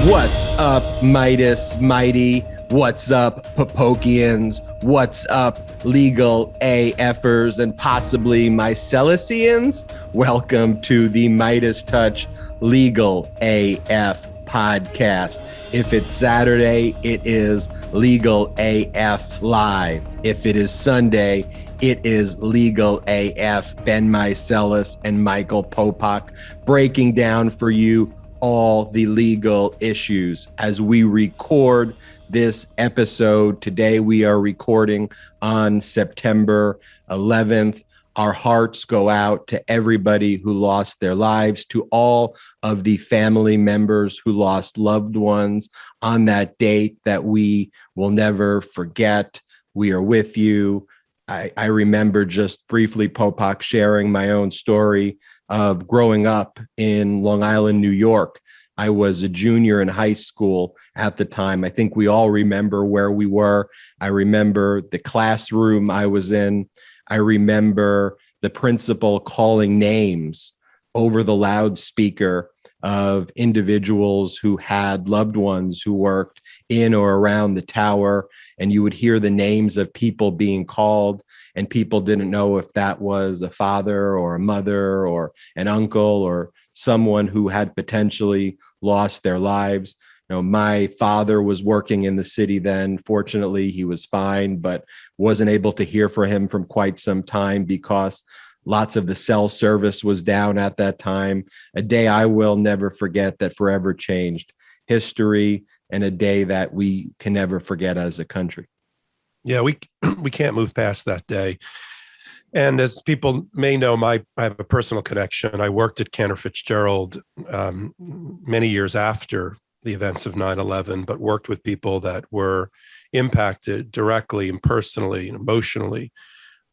What's up, Meidas Mighty? What's up, Popokians? What's up, LegalAFers and possibly Meiselasians? Welcome to the Meidas Touch LegalAF podcast. If it's Saturday, it is LegalAF Live. If it is Sunday, it is LegalAF, Ben Meiselas and Michael Popok, breaking down for you all the legal issues. As we record this episode today, we are recording on September 11th. Our hearts go out to everybody who lost their lives, to all of the family members who lost loved ones on that date that we will never forget. We are with you. I remember just briefly, Popok, sharing my own story of growing up in Long Island, New York. I was a junior in high school at the time. I think we all remember where we were. I remember the classroom I was in. I remember the principal calling names over the loudspeaker of individuals who had loved ones who worked in or around the tower, and you would hear the names of people being called, and people didn't know if that was a father or a mother or an uncle or someone who had potentially lost their lives. You know, my father was working in the city then. Fortunately, he was fine, but wasn't able to hear from him from quite some time because lots of the cell service was down at that time. A day I will never forget that forever changed history, and a day that we can never forget as a country. Yeah, we can't move past that day. And as people may know, I have a personal connection. I worked at Cantor Fitzgerald many years after the events of 9/11, but worked with people that were impacted directly and personally and emotionally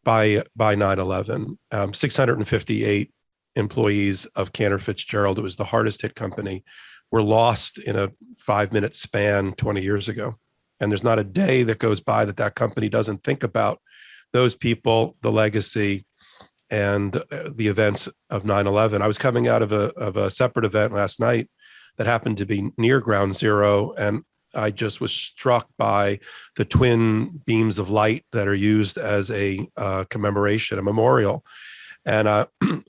by 9/11. 658 employees of Cantor Fitzgerald, it was the hardest hit company, were lost in a 5-minute span 20 years ago. And there's not a day that goes by that company doesn't think about those people, the legacy, and the events of 9/11. I was coming out of a separate event last night that happened to be near Ground Zero, and I just was struck by the twin beams of light that are used as a commemoration, a memorial. And I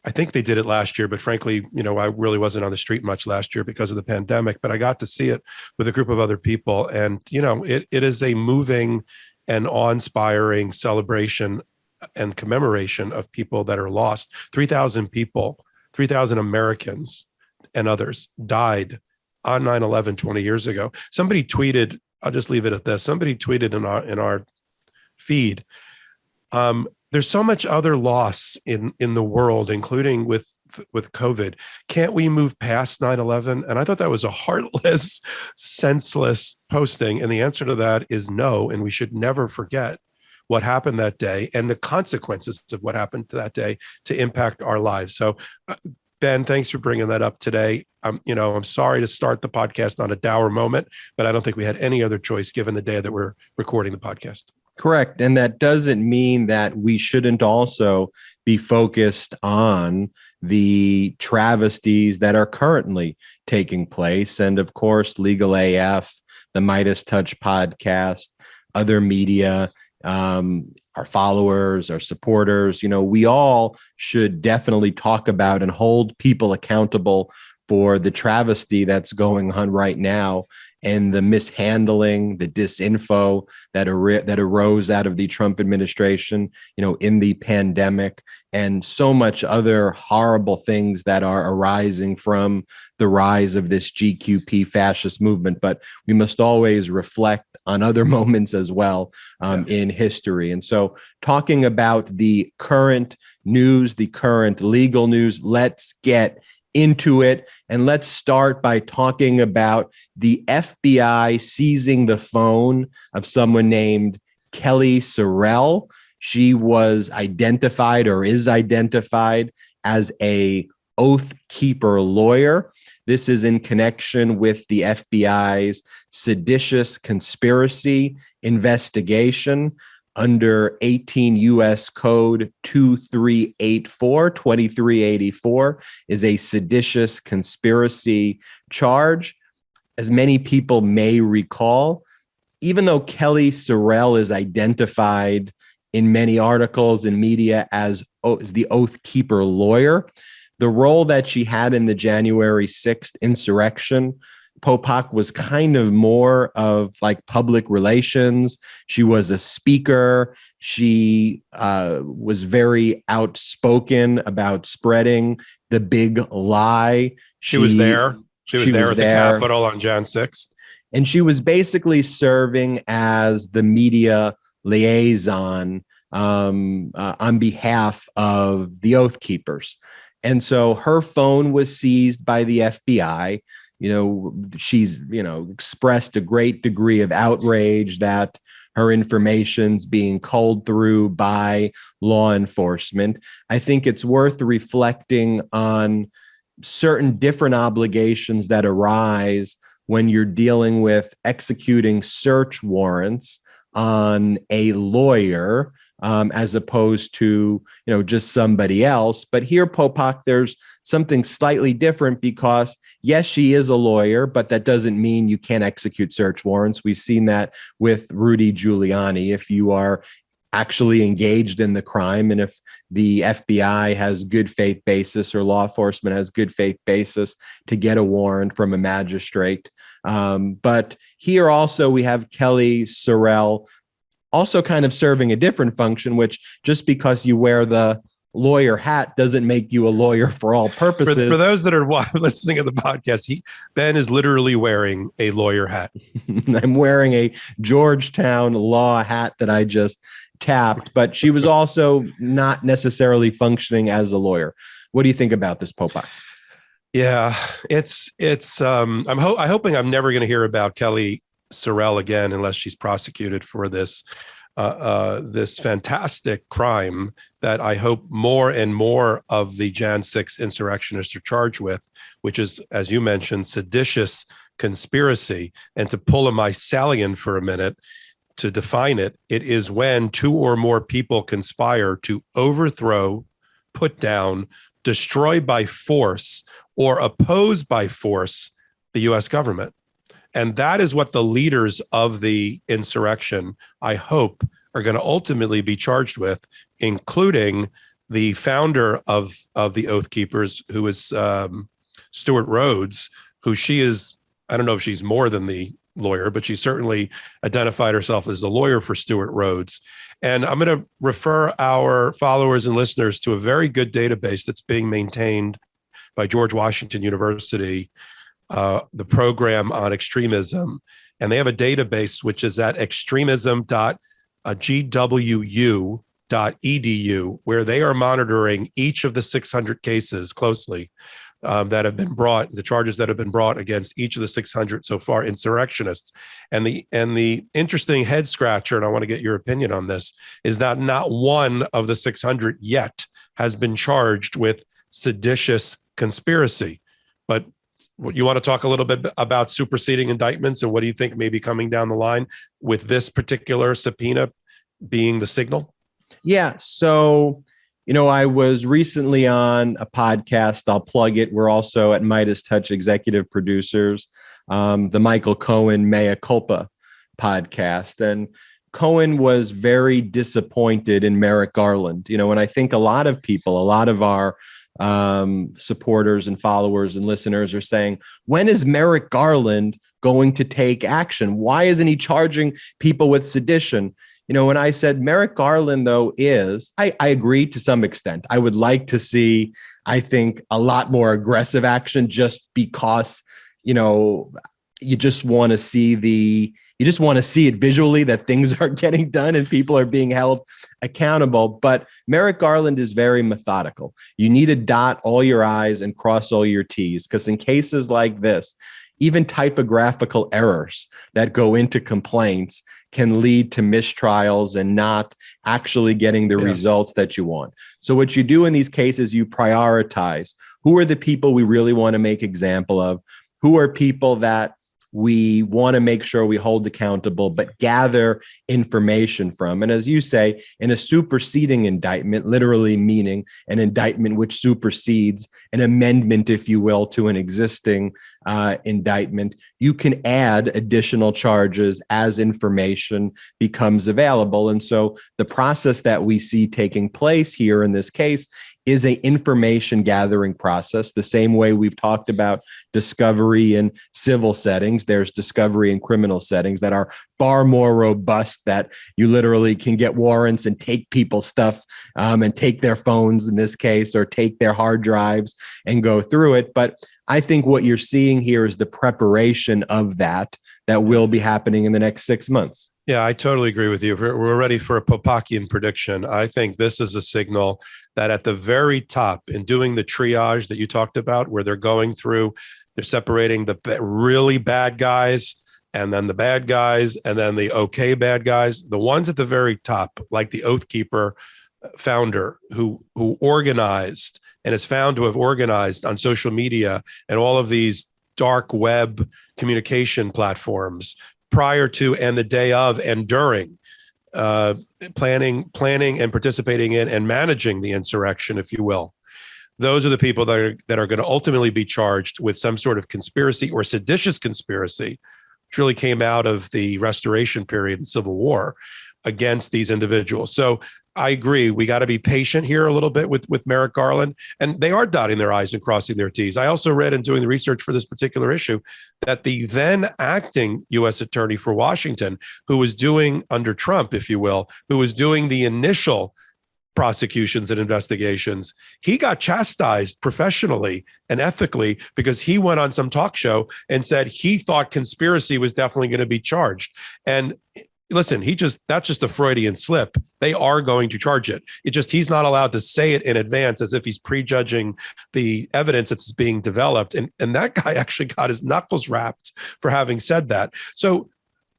think they did it last year, but frankly, I really wasn't on the street much last year because of the pandemic, but I got to see it with a group of other people. And, it is a moving and awe-inspiring celebration and commemoration of people that are lost. 3,000 people, 3,000 Americans and others died on 9/11 20 years ago. Somebody tweeted, I'll just leave it at this. Somebody tweeted in our feed, there's so much other loss in the world, including with COVID. Can't we move past 9/11? And I thought that was a heartless, senseless posting. And the answer to that is no. And we should never forget what happened that day and the consequences of what happened to that day to impact our lives. So, Ben, thanks for bringing that up today. I'm sorry to start the podcast on a dour moment, but I don't think we had any other choice given the day that we're recording the podcast. Correct. And that doesn't mean that we shouldn't also be focused on the travesties that are currently taking place. And of course, LegalAF, the Meidas Touch podcast, other media, our followers, our supporters, we all should definitely talk about and hold people accountable for the travesty that's going on right now and the mishandling, the disinfo that arose out of the Trump administration, in the pandemic, and so much other horrible things that are arising from the rise of this GQP fascist movement. But we must always reflect on other moments as well in history. And so talking about the current news, the current legal news, let's get into it. And let's start by talking about the FBI seizing the phone of someone named Kelly Sorrell. She was identified or is identified as a Oath Keeper lawyer. This is in connection with the FBI's seditious conspiracy investigation under 18 U.S. Code 2384 is a seditious conspiracy charge. as many people may recall, even though Kelly Sorrell is identified in many articles and media as the Oath Keeper lawyer, the role that she had in the January 6th insurrection, Popok, was kind of more of like public relations. She was a speaker. She was very outspoken about spreading the big lie. She was there. She was there at the Capitol on Jan 6th. And she was basically serving as the media liaison on behalf of the Oath Keepers. And so her phone was seized by the FBI. She's, expressed a great degree of outrage that her information's being culled through by law enforcement. I think it's worth reflecting on certain different obligations that arise when you're dealing with executing search warrants on a lawyer, as opposed to, just somebody else. But here, Popok, there's something slightly different because, yes, she is a lawyer, but that doesn't mean you can't execute search warrants. We've seen that with Rudy Giuliani. If you are actually engaged in the crime, and if the FBI has good faith basis or law enforcement has good faith basis to get a warrant from a magistrate. But here also we have Kelly Sorrell also kind of serving a different function, which just because you wear the lawyer hat doesn't make you a lawyer for all purposes. For those that are listening to the podcast, Ben is literally wearing a lawyer hat. I'm wearing a Georgetown law hat that I just tapped, but she was also not necessarily functioning as a lawyer. What do you think about this, Popok? Yeah, I'm hoping I'm never going to hear about Kelly Sorrell again unless she's prosecuted for this fantastic crime that I hope more and more of the Jan 6 insurrectionists are charged with, which is, as you mentioned, seditious conspiracy. And to pull a Meiselian for a minute, to define it, it is when two or more people conspire to overthrow, put down, destroy by force, or oppose by force the U.S. government. And that is what the leaders of the insurrection, I hope, are going to ultimately be charged with, including the founder of the Oath Keepers, who is Stewart Rhodes, who she is, I don't know if she's more than the lawyer, but she certainly identified herself as the lawyer for Stewart Rhodes. And I'm going to refer our followers and listeners to a very good database that's being maintained by George Washington University, the program on extremism. And they have a database which is at extremism.gwu.edu, where they are monitoring each of the 600 cases closely that have been brought, the charges that have been brought against each of the 600 so far insurrectionists. And the interesting head scratcher, and I want to get your opinion on this, is that not one of the 600 yet has been charged with seditious conspiracy. But you want to talk a little bit about superseding indictments, and what do you think may be coming down the line with this particular subpoena being the signal? Yeah. So, I was recently on a podcast. I'll plug it. We're also at MeidasTouch executive producers, the Michael Cohen Mea Culpa podcast. And Cohen was very disappointed in Merrick Garland. And I think a lot of people, a lot of our supporters and followers and listeners are saying, when is Merrick Garland going to take action? Why isn't he charging people with sedition? When I said Merrick Garland, though, I agree to some extent. I would like to see, I think, a lot more aggressive action, just because, you just want to see it visually that things are getting done and people are being held accountable. But Merrick Garland is very methodical. You need to dot all your I's and cross all your T's, because in cases like this, even typographical errors that go into complaints can lead to mistrials and not actually getting the results that you want. So what you do in these cases, you prioritize. Who are the people we really want to make example of? Who are people that we want to make sure we hold accountable, but gather information from. And as you say, in a superseding indictment, literally meaning an indictment which supersedes an amendment, if you will, to an existing indictment, you can add additional charges as information becomes available. And so the process that we see taking place here in this case is a information gathering process, the same way we've talked about discovery in civil settings. There's discovery in criminal settings that are far more robust, that you literally can get warrants and take people's stuff and take their phones in this case, or take their hard drives and go through it. But I think what you're seeing here is the preparation of that will be happening in the next 6 months. Yeah, I totally agree with you. We're ready for a Popokian prediction. I think this is a signal that at the very top, in doing the triage that you talked about, where they're going through, they're separating the really bad guys and then the bad guys and then the okay bad guys. The ones at the very top, like the Oath Keeper founder who organized and is found to have organized on social media and all of these dark web communication platforms prior to and the day of and during, planning and participating in and managing the insurrection, if you will. Those are the people that are going to ultimately be charged with some sort of conspiracy or seditious conspiracy, which really came out of the Restoration period and Civil War against these individuals. So I agree. We got to be patient here a little bit with Merrick Garland, and they are dotting their I's and crossing their T's. I also read in doing the research for this particular issue that the then acting U.S. attorney for Washington, who was doing under Trump, if you will, who was doing the initial prosecutions and investigations, he got chastised professionally and ethically because he went on some talk show and said he thought conspiracy was definitely going to be charged. And listen, that's just a Freudian slip. They are going to charge it. He's not allowed to say it in advance as if he's prejudging the evidence that's being developed. And that guy actually got his knuckles rapped for having said that. So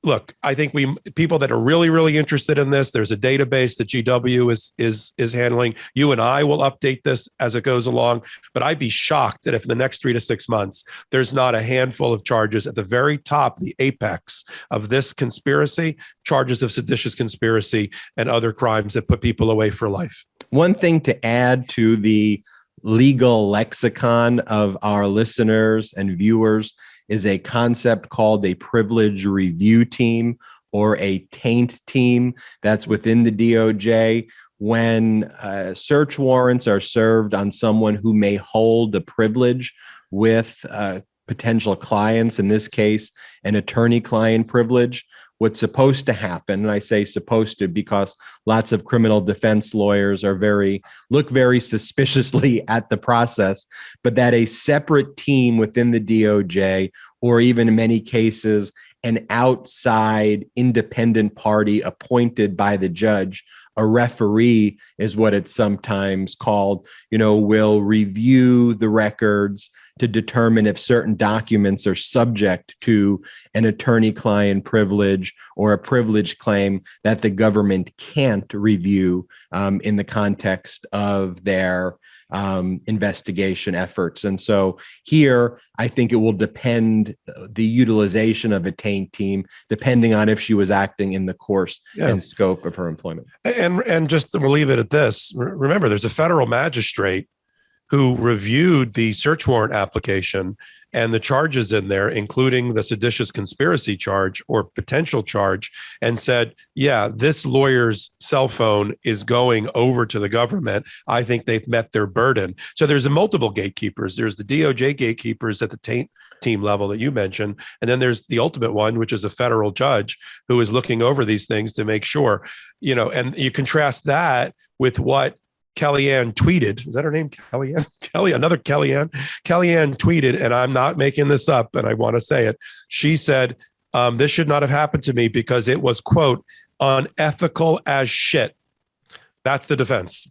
look, I think people that are really, really interested in this, there's a database that GW is handling. You and I will update this as it goes along, but I'd be shocked that if in the next 3 to 6 months, there's not a handful of charges at the very top, the apex of this conspiracy, charges of seditious conspiracy and other crimes that put people away for life. One thing to add to the legal lexicon of our listeners and viewers is a concept called a privilege review team, or a taint team, that's within the DOJ. When search warrants are served on someone who may hold a privilege with potential clients, in this case, an attorney-client privilege, what's supposed to happen, and I say supposed to because lots of criminal defense lawyers look very suspiciously at the process, but that a separate team within the DOJ, or even in many cases, an outside independent party appointed by the judge, a referee is what it's sometimes called, will review the records to determine if certain documents are subject to an attorney-client privilege or a privilege claim that the government can't review in the context of their investigation efforts. And so here, I think it will depend the utilization of a taint team, depending on if she was acting in the course and scope of her employment. And just we'll leave it at this. Remember, there's a federal magistrate who reviewed the search warrant application and the charges in there, including the seditious conspiracy charge or potential charge, and said, yeah, this lawyer's cell phone is going over to the government. I think they've met their burden. So there's multiple gatekeepers. There's the DOJ gatekeepers at the taint team level that you mentioned. And then there's the ultimate one, which is a federal judge who is looking over these things to make sure, and you contrast that with what Kellyanne tweeted. Is that her name? Kellyanne? Another Kellyanne. Kellyanne tweeted, and I'm not making this up, and I want to say it. She said, this should not have happened to me because it was, quote, unethical as shit. That's the defense.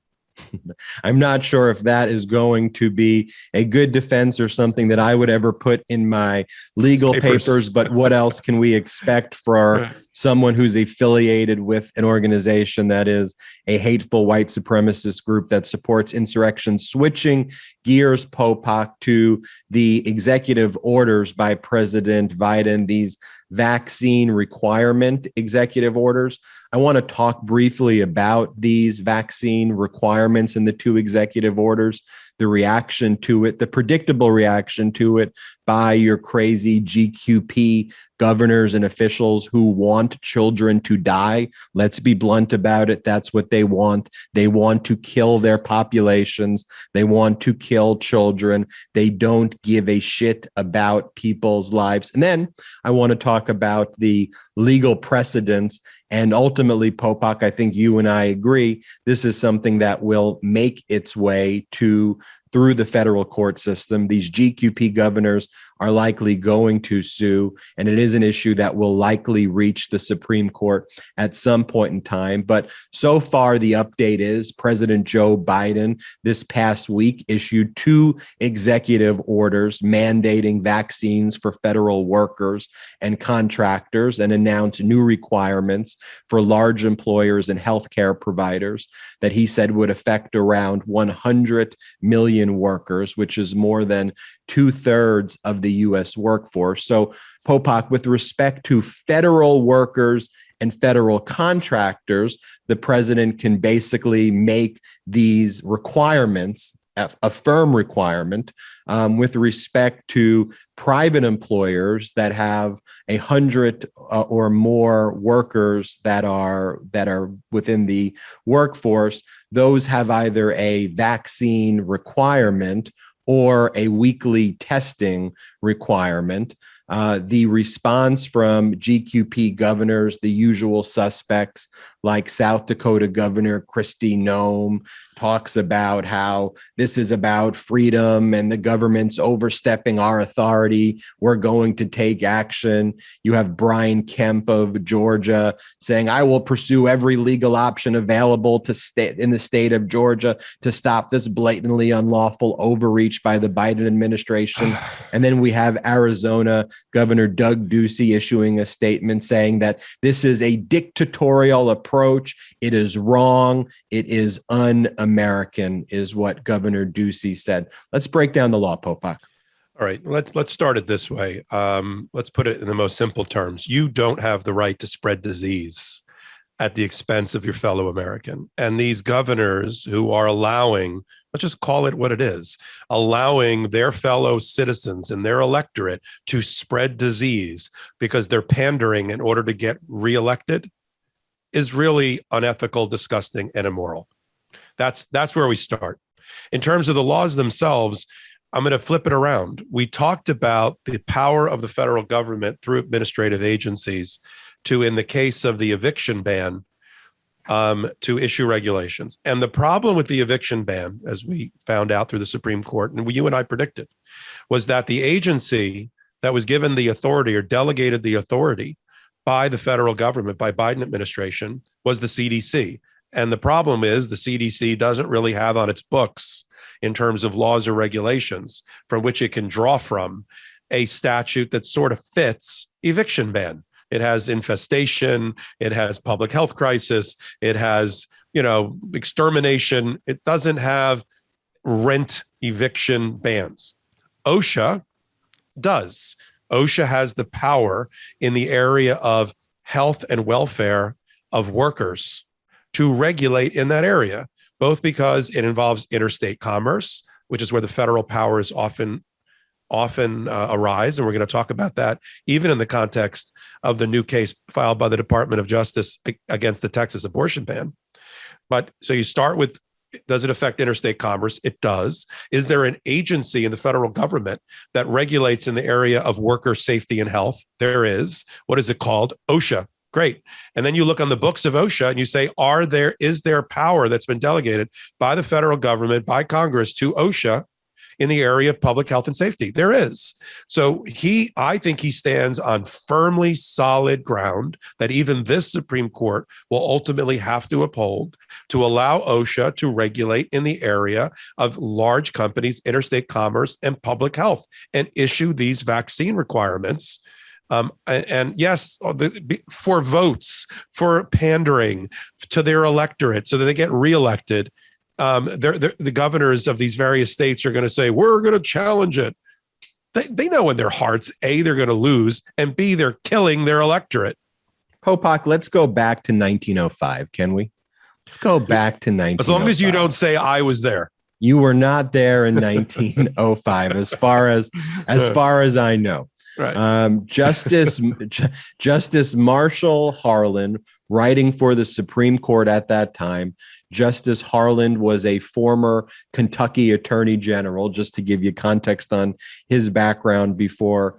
I'm not sure if that is going to be a good defense or something that I would ever put in my legal papers, but what else can we expect for someone who's affiliated with an organization that is a hateful white supremacist group that supports insurrection? Switching gears, Popok, to the executive orders by President Biden, these vaccine requirement executive orders. I want to talk briefly about these vaccine requirements and the two executive orders, the reaction to it, the predictable reaction to it by your crazy GQP governors and officials who want children to die. Let's be blunt about it. That's what they want. They want to kill their populations. They want to kill children. They don't give a shit about people's lives. And then I want to talk about the legal precedents. And ultimately, Popok, I think you and I agree, this is something that will make its way through the federal court system. These GQP governors are likely going to sue, and it is an issue that will likely reach the Supreme Court at some point in time. But so far, the update is President Joe Biden this past week issued two executive orders mandating vaccines for federal workers and contractors and announced new requirements for large employers and healthcare providers that he said would affect around 100 million workers, which is more than 2/3 of the U.S. workforce. So, Popok, with respect to federal workers and federal contractors, the president can basically make these requirements a firm requirement. With respect to private employers that have 100 or more workers that are within the workforce, those have either a vaccine requirement or a weekly testing requirement. The response from GQP governors, the usual suspects like South Dakota Governor Kristi Noem, talks about how this is about freedom and the government's overstepping our authority. We're going to take action. You have Brian Kemp of Georgia saying, I will pursue every legal option available in the state of Georgia to stop this blatantly unlawful overreach by the Biden administration. And then we have Arizona Governor Doug Ducey issuing a statement saying that this is a dictatorial approach. It is wrong. It is un-American, is what Governor Ducey said. Let's break down the law, Popok. All right, let's start it this way. Let's put it in the most simple terms. You don't have the right to spread disease at the expense of your fellow American. And these governors who are allowing, let's just call it what it is, allowing their fellow citizens and their electorate to spread disease because they're pandering in order to get reelected is really unethical, disgusting, and immoral. That's where we start. In terms of the laws themselves, I'm going to flip it around. We talked about the power of the federal government through administrative agencies to, in the case of the eviction ban, to issue regulations. And the problem with the eviction ban, as we found out through the Supreme Court, and you and I predicted, was that the agency that was given the authority or delegated the authority by the federal government, by Biden administration, was the CDC. And the problem is the CDC doesn't really have on its books, in terms of laws or regulations, from which it can draw from a statute that sort of fits eviction ban. It has infestation, it has public health crisis, it has, extermination. It doesn't have rent eviction bans. OSHA does. OSHA has the power in the area of health and welfare of workers to regulate in that area, both because it involves interstate commerce, which is where the federal powers often arise. And we're going to talk about that even in the context of the new case filed by the Department of Justice against the Texas abortion ban. But so you start with, does it affect interstate commerce? It does. Is there an agency in the federal government that regulates in the area of worker safety and health? There is. What is it called? OSHA. Great. And then you look on the books of OSHA and you say, is there power that's been delegated by the federal government, by Congress to OSHA in the area of public health and safety. There is. So I think he stands on firmly solid ground that even this Supreme Court will ultimately have to uphold to allow OSHA to regulate in the area of large companies, interstate commerce, and public health, and issue these vaccine requirements. And yes, for votes, for pandering to their electorate so that they get reelected. The governors of these various states are going to say, we're going to challenge it. They know in their hearts, A, they're going to lose, and B, they're killing their electorate. Popok, let's go back to 1905, can we? Let's go back to 1905. As long as you don't say I was there. You were not there in 1905, as far as I know. Right. Justice Marshall Harlan, writing for the Supreme Court at that time. Justice Harlan was a former Kentucky Attorney General, just to give you context on his background before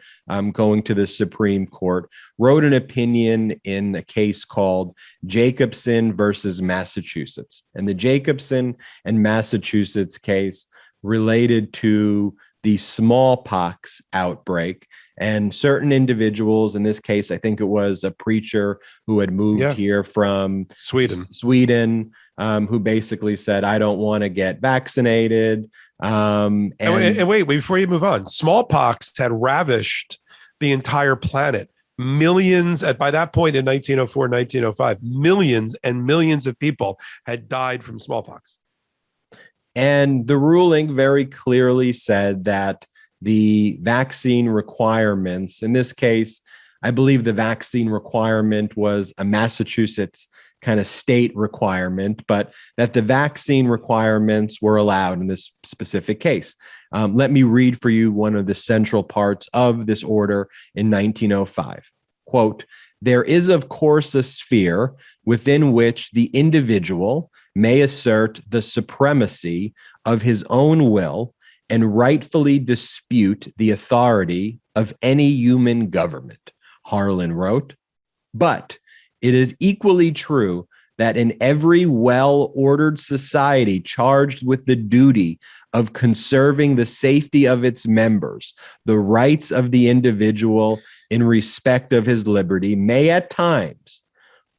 going to the Supreme Court, wrote an opinion in a case called Jacobson versus Massachusetts. And the Jacobson and Massachusetts case related to the smallpox outbreak, and certain individuals, in this case, I think it was a preacher who had moved here from Sweden, who basically said, I don't want to get vaccinated. And wait, before you move on, smallpox had ravished the entire planet. Millions, by that point in 1904, 1905, millions and millions of people had died from smallpox. And the ruling very clearly said that the vaccine requirements, in this case, I believe the vaccine requirement was a Massachusetts kind of state requirement, but that the vaccine requirements were allowed in this specific case. Let me read for you one of the central parts of this order in 1905. Quote, there is, of course, a sphere within which the individual may assert the supremacy of his own will and rightfully dispute the authority of any human government, Harlan wrote. But it is equally true that in every well-ordered society charged with the duty of conserving the safety of its members, the rights of the individual in respect of his liberty may at times,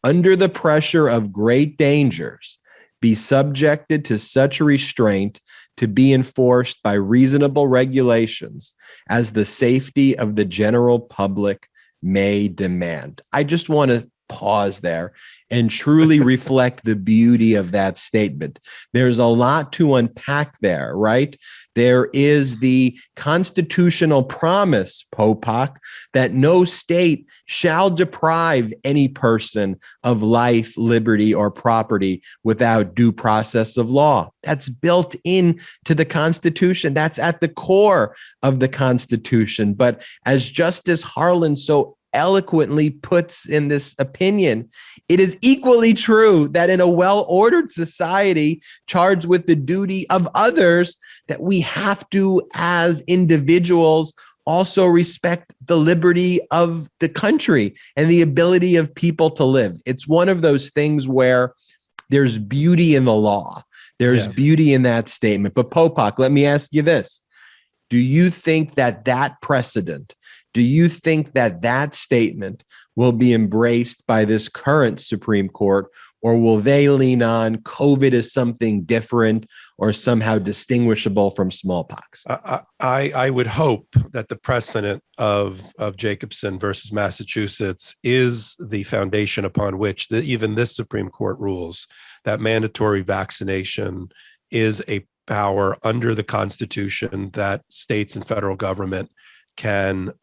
under the pressure of great dangers, be subjected to such restraint to be enforced by reasonable regulations as the safety of the general public may demand. I just want to pause there and truly reflect the beauty of that statement. There's a lot to unpack there, right? There is the constitutional promise, Popok, that no state shall deprive any person of life, liberty, or property without due process of law. That's built into the Constitution. That's at the core of the Constitution. But as Justice Harlan so eloquently puts in this opinion, it is equally true that in a well-ordered society charged with the duty of others, that we have to, as individuals, also respect the liberty of the country and the ability of people to live. It's one of those things where there's beauty in the law. There's beauty in that statement. But Popok, let me ask you this. Do you think that precedent, do you think that statement will be embraced by this current Supreme Court, or will they lean on COVID as something different or somehow distinguishable from smallpox? I would hope that the precedent of Jacobson versus Massachusetts is the foundation upon which even this Supreme Court rules that mandatory vaccination is a power under the Constitution that states and federal government can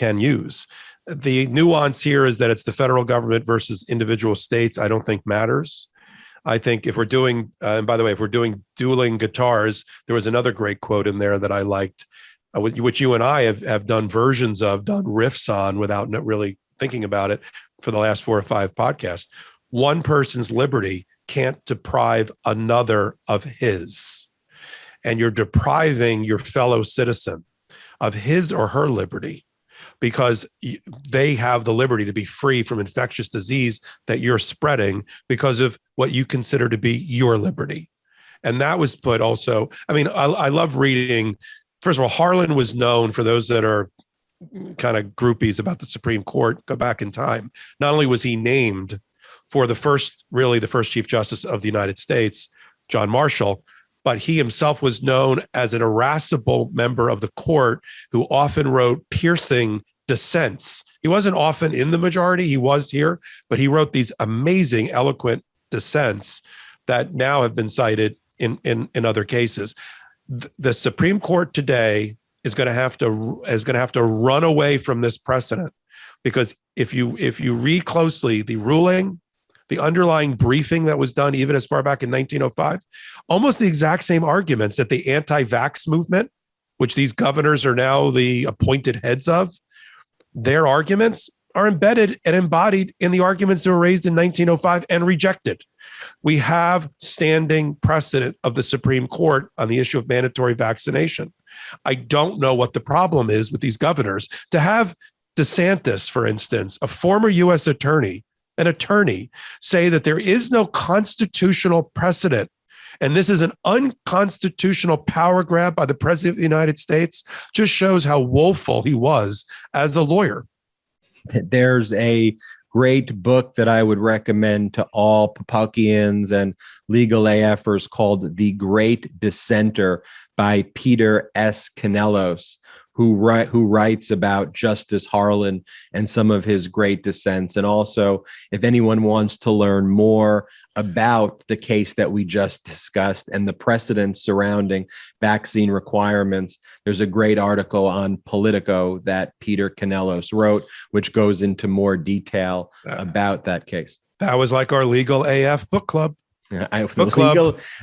use. The nuance here is that it's the federal government versus individual states. I don't think matters. I think if we're doing, and by the way, if we're doing dueling guitars, there was another great quote in there that I liked, which you and I have done versions of, done riffs on without really thinking about it for the last 4 or 5 podcasts. One person's liberty can't deprive another of his. And you're depriving your fellow citizen of his or her liberty because they have the liberty to be free from infectious disease that you're spreading because of what you consider to be your liberty. And that was put also, I mean, I love reading. First of all, Harlan was known, for those that are kind of groupies about the Supreme Court, go back in time. Not only was he named for the first Chief Justice of the United States, John Marshall, but he himself was known as an irascible member of the court who often wrote piercing dissents. He wasn't often in the majority, he was here, but he wrote these amazing, eloquent dissents that now have been cited in other cases. The Supreme Court today is going to have to run away from this precedent, because if you read closely the ruling, the underlying briefing that was done even as far back in 1905, almost the exact same arguments that the anti-vax movement, which these governors are now the appointed heads of, their arguments are embedded and embodied in the arguments that were raised in 1905 and rejected. We have standing precedent of the Supreme Court on the issue of mandatory vaccination. I don't know what the problem is with these governors. To have DeSantis, for instance, a former U.S. attorney, an attorney, say that there is no constitutional precedent, and this is an unconstitutional power grab by the President of the United States, just shows how woeful he was as a lawyer. There's a great book that I would recommend to all Popokians and LegalAFers called The Great Dissenter by Peter S. Canellos, who writes about Justice Harlan and some of his great dissents. And also, if anyone wants to learn more about the case that we just discussed and the precedents surrounding vaccine requirements, there's a great article on Politico that Peter Canellos wrote, which goes into more detail about that case. That was like our LegalAF book club. The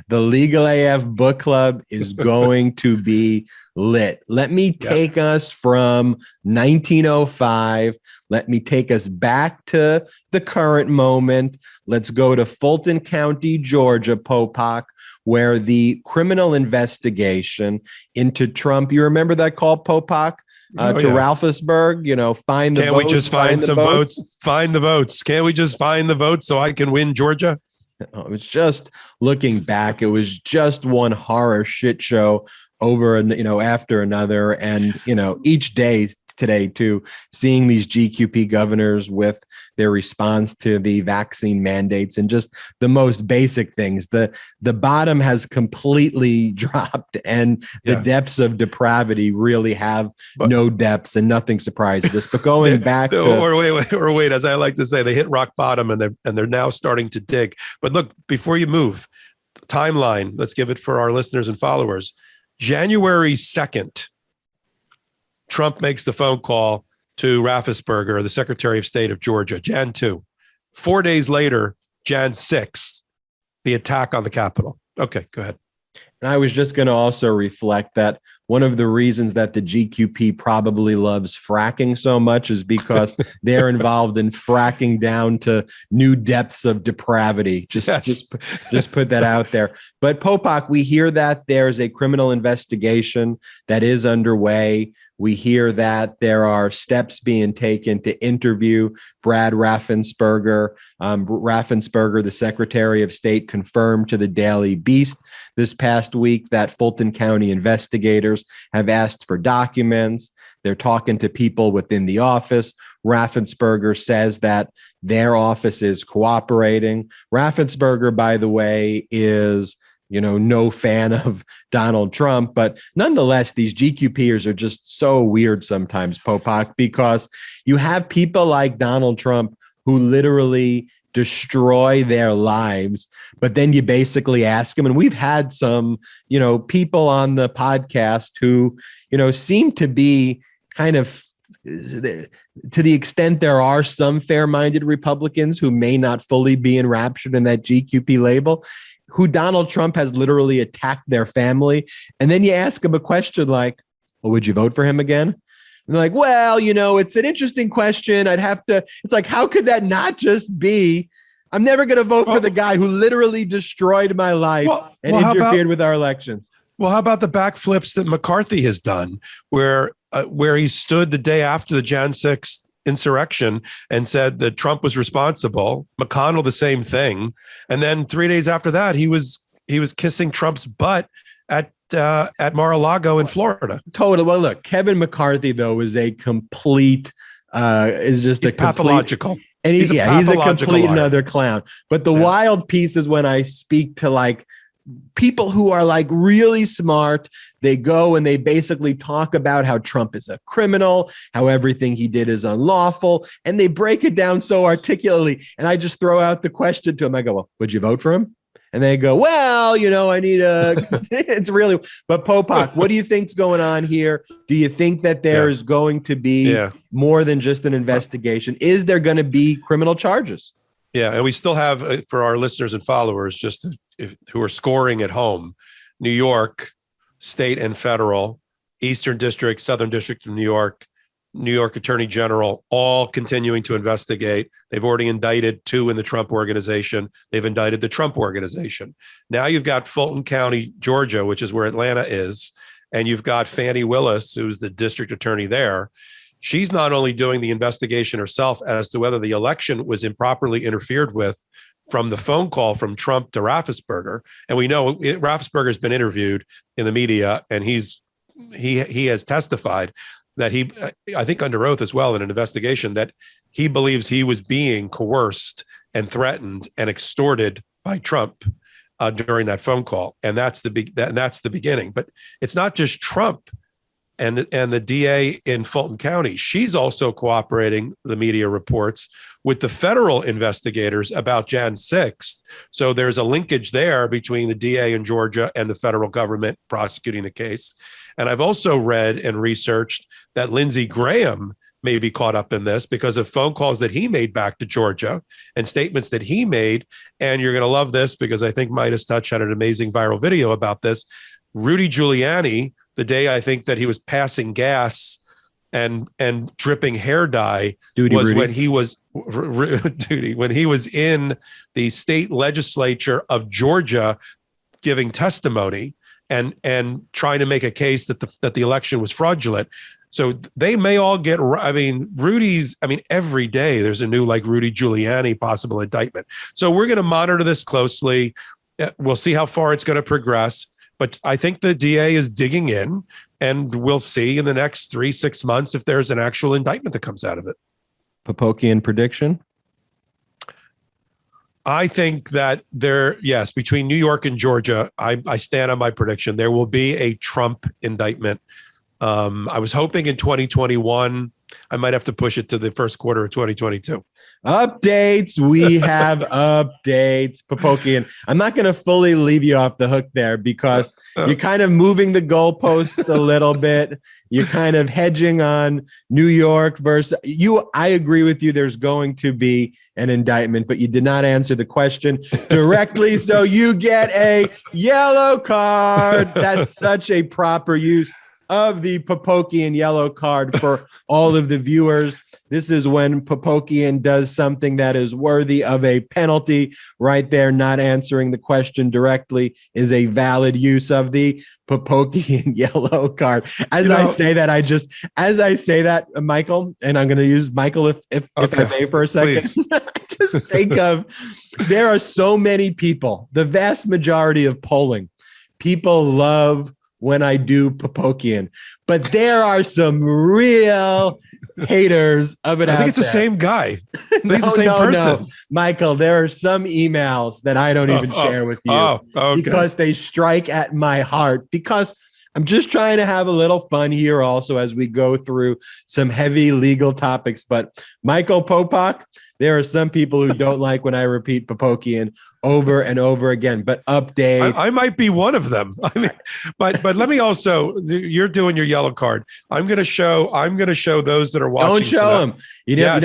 LegalAF book club is going to be lit. Let me take us from 1905. Let me take us back to the current moment. Let's go to Fulton County, Georgia, Popok, where the criminal investigation into Trump, you remember that call, Popok? Ralphsburg, find the votes. Can't we just find some votes? Find the votes. Can't we just find the votes so I can win Georgia? It was just, looking back, it was just one horror shit show over after another. And, each day today too, seeing these GQP governors with their response to the vaccine mandates and just the most basic things. The bottom has completely dropped, and the depths of depravity really have no depths, and nothing surprises us. But going back to wait, as I like to say, they hit rock bottom and they're now starting to dig. But look, before you move, timeline, let's give it for our listeners and followers. January 2nd, Trump makes the phone call to Raffensperger, the Secretary of State of Georgia, Jan 2. 4 days later, Jan 6th, the attack on the Capitol. Okay, go ahead. And I was just going to also reflect that one of the reasons that the GQP probably loves fracking so much is because they're involved in fracking down to new depths of depravity. Just put that out there. But Popok, we hear that there's a criminal investigation that is underway. We hear that there are steps being taken to interview Brad Raffensperger. Raffensperger, the Secretary of State, confirmed to the Daily Beast this past week that Fulton County investigators have asked for documents. They're talking to people within the office. Raffensperger says that their office is cooperating. Raffensperger, by the way, is no fan of Donald Trump, but nonetheless, these GQPers are just so weird sometimes, Popok, because you have people like Donald Trump who literally destroy their lives, but then you basically ask them, and we've had some, people on the podcast who, seem to be kind of, to the extent there are some fair-minded Republicans who may not fully be enraptured in that GQP label, who Donald Trump has literally attacked their family. And then you ask them a question like, well, would you vote for him again? And they're like, well, it's an interesting question. It's like, how could that not just be, I'm never going to vote for the guy who literally destroyed my life and interfered with our elections. Well, how about the backflips that McCarthy has done, where he stood the day after the Jan 6th insurrection and said that Trump was responsible, McConnell the same thing, and then 3 days after that he was kissing Trump's butt at Mar-a-Lago in Florida. Totally. Well, look, Kevin McCarthy though is a complete he's pathological. And he's a complete liar. Another clown. But the wild piece is when I speak to like people who are like really smart. They go and they basically talk about how Trump is a criminal, how everything he did is unlawful, and they break it down so articulately. And I just throw out the question to him. I go, well, would you vote for him? And they go, well, I need it's really, but Popok, what do you think's going on here? Do you think that there is going to be more than just an investigation? Is there going to be criminal charges? Yeah. And we still have, for our listeners and followers, who are scoring at home, New York, state and federal, Eastern District, Southern District of New York Attorney General, all continuing to investigate. They've already indicted 2 in the Trump organization. They've indicted the Trump organization. Now you've got Fulton County, Georgia, which is where Atlanta is, and you've got Fani Willis, who's the district attorney there. She's not only doing the investigation herself as to whether the election was improperly interfered with from the phone call from Trump to Raffensperger. And we know Raffensperger has been interviewed in the media, and he has testified that I think under oath as well in an investigation, that he believes he was being coerced and threatened and extorted by Trump during that phone call. And that's the beginning. But it's not just Trump and the DA in Fulton County. She's also cooperating, the media reports, with the federal investigators about Jan 6th. So there's a linkage there between the DA in Georgia and the federal government prosecuting the case. And I've also read and researched that Lindsey Graham may be caught up in this because of phone calls that he made back to Georgia and statements that he made. And you're going to love this because I think MeidasTouch had an amazing viral video about this. Rudy Giuliani, the day I think that he was passing gas and dripping hair dye, when he was in the state legislature of Georgia giving testimony and trying to make a case that the election was fraudulent. So they may all get, every day there's a new like Rudy Giuliani possible indictment. So we're going to monitor this closely. We'll see how far it's going to progress. But I think the DA is digging in, and we'll see in the next 3-6 months if there's an actual indictment that comes out of it. Popokian prediction? I think that between New York and Georgia, I stand on my prediction. There will be a Trump indictment. I was hoping in 2021. I might have to push it to the first quarter of 2022. Updates. We have updates. Popokian, I'm not going to fully leave you off the hook there because you're kind of moving the goalposts a little bit. You're kind of hedging on New York versus you. I agree with you. There's going to be an indictment, but you did not answer the question directly. So you get a yellow card. That's such a proper use of the Popokian yellow card for all of the viewers. This is when Popokian does something that is worthy of a penalty. Right there, not answering the question directly is a valid use of the Popokian yellow card. As I say that, Michael, and I'm going to use Michael if I may for a second. Just think of, there are so many people, the vast majority of polling, people love when I do Popokian, but there are some real haters of it. I think it's the same guy. I think it's the same person. No. Michael, there are some emails that I don't even share with you because they strike at my heart, because I'm just trying to have a little fun here also as we go through some heavy legal topics. But Michael Popok, there are some people who don't like when I repeat Popokian over and over again, but update. I might be one of them. But let me also, you're doing your yellow card. I'm going to show those that are watching. Don't show them.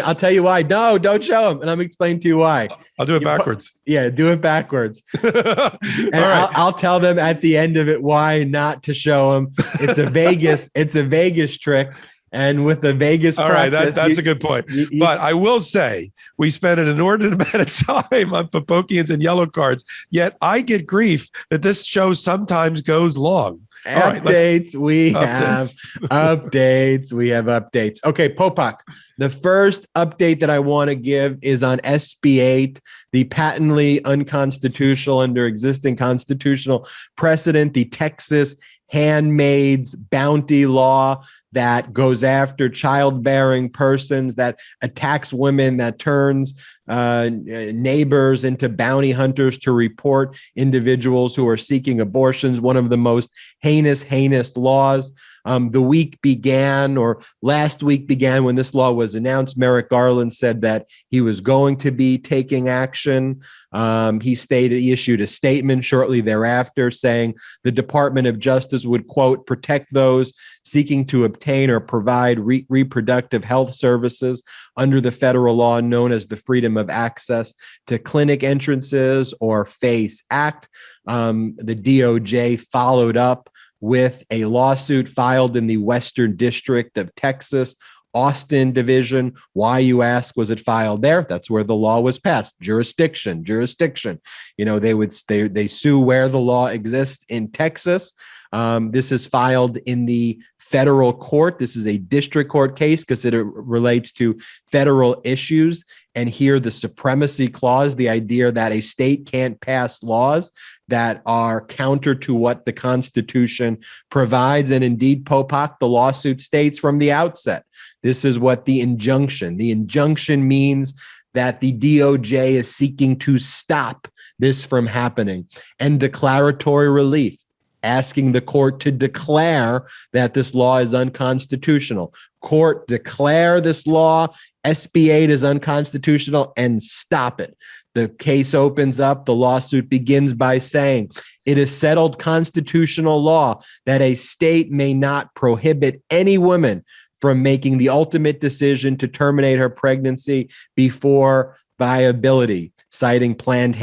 I'll tell you why. No, don't show them. And I'm explaining to you why. I'll do it backwards. Do it backwards. And I'll tell them at the end of it why not to show them. It's a Vegas trick. And with the Vegas practice, that's a good point. But I will say, we spent an inordinate amount of time on Popokians and yellow cards, yet I get grief that this show sometimes goes long. All right, Updates. We have updates. updates. We have updates. Okay, Popok. The first update that I want to give is on SB 8, the patently unconstitutional under existing constitutional precedent, the Texas handmaid's bounty law that goes after childbearing persons, that attacks women, that turns neighbors into bounty hunters to report individuals who are seeking abortions. One of the most heinous laws. The week began, or last week began, when this law was announced. Merrick Garland said that he was going to be taking action. He issued a statement shortly thereafter saying the Department of Justice would, quote, protect those seeking to obtain or provide reproductive health services under the federal law known as the Freedom of Access to Clinic Entrances, or FACE Act. The DOJ followed up with a lawsuit filed in the Western District of Texas, Austin Division. Why, you ask, was it filed there? That's where the law was passed. Jurisdiction. You know, they sue where the law exists in Texas. This is filed in the federal court. This is a district court case because it relates to federal issues. And here, the Supremacy Clause, the idea that a state can't pass laws that are counter to what the Constitution provides. And indeed, Popok, the lawsuit states from the outset, this is what the injunction means, that the DOJ is seeking to stop this from happening. And declaratory relief, asking the court to declare that this law is unconstitutional. Court, declare this law, SB 8 is unconstitutional, and stop it. The case opens up. The lawsuit begins by saying it is settled constitutional law that a state may not prohibit any woman from making the ultimate decision to terminate her pregnancy before viability, citing Planned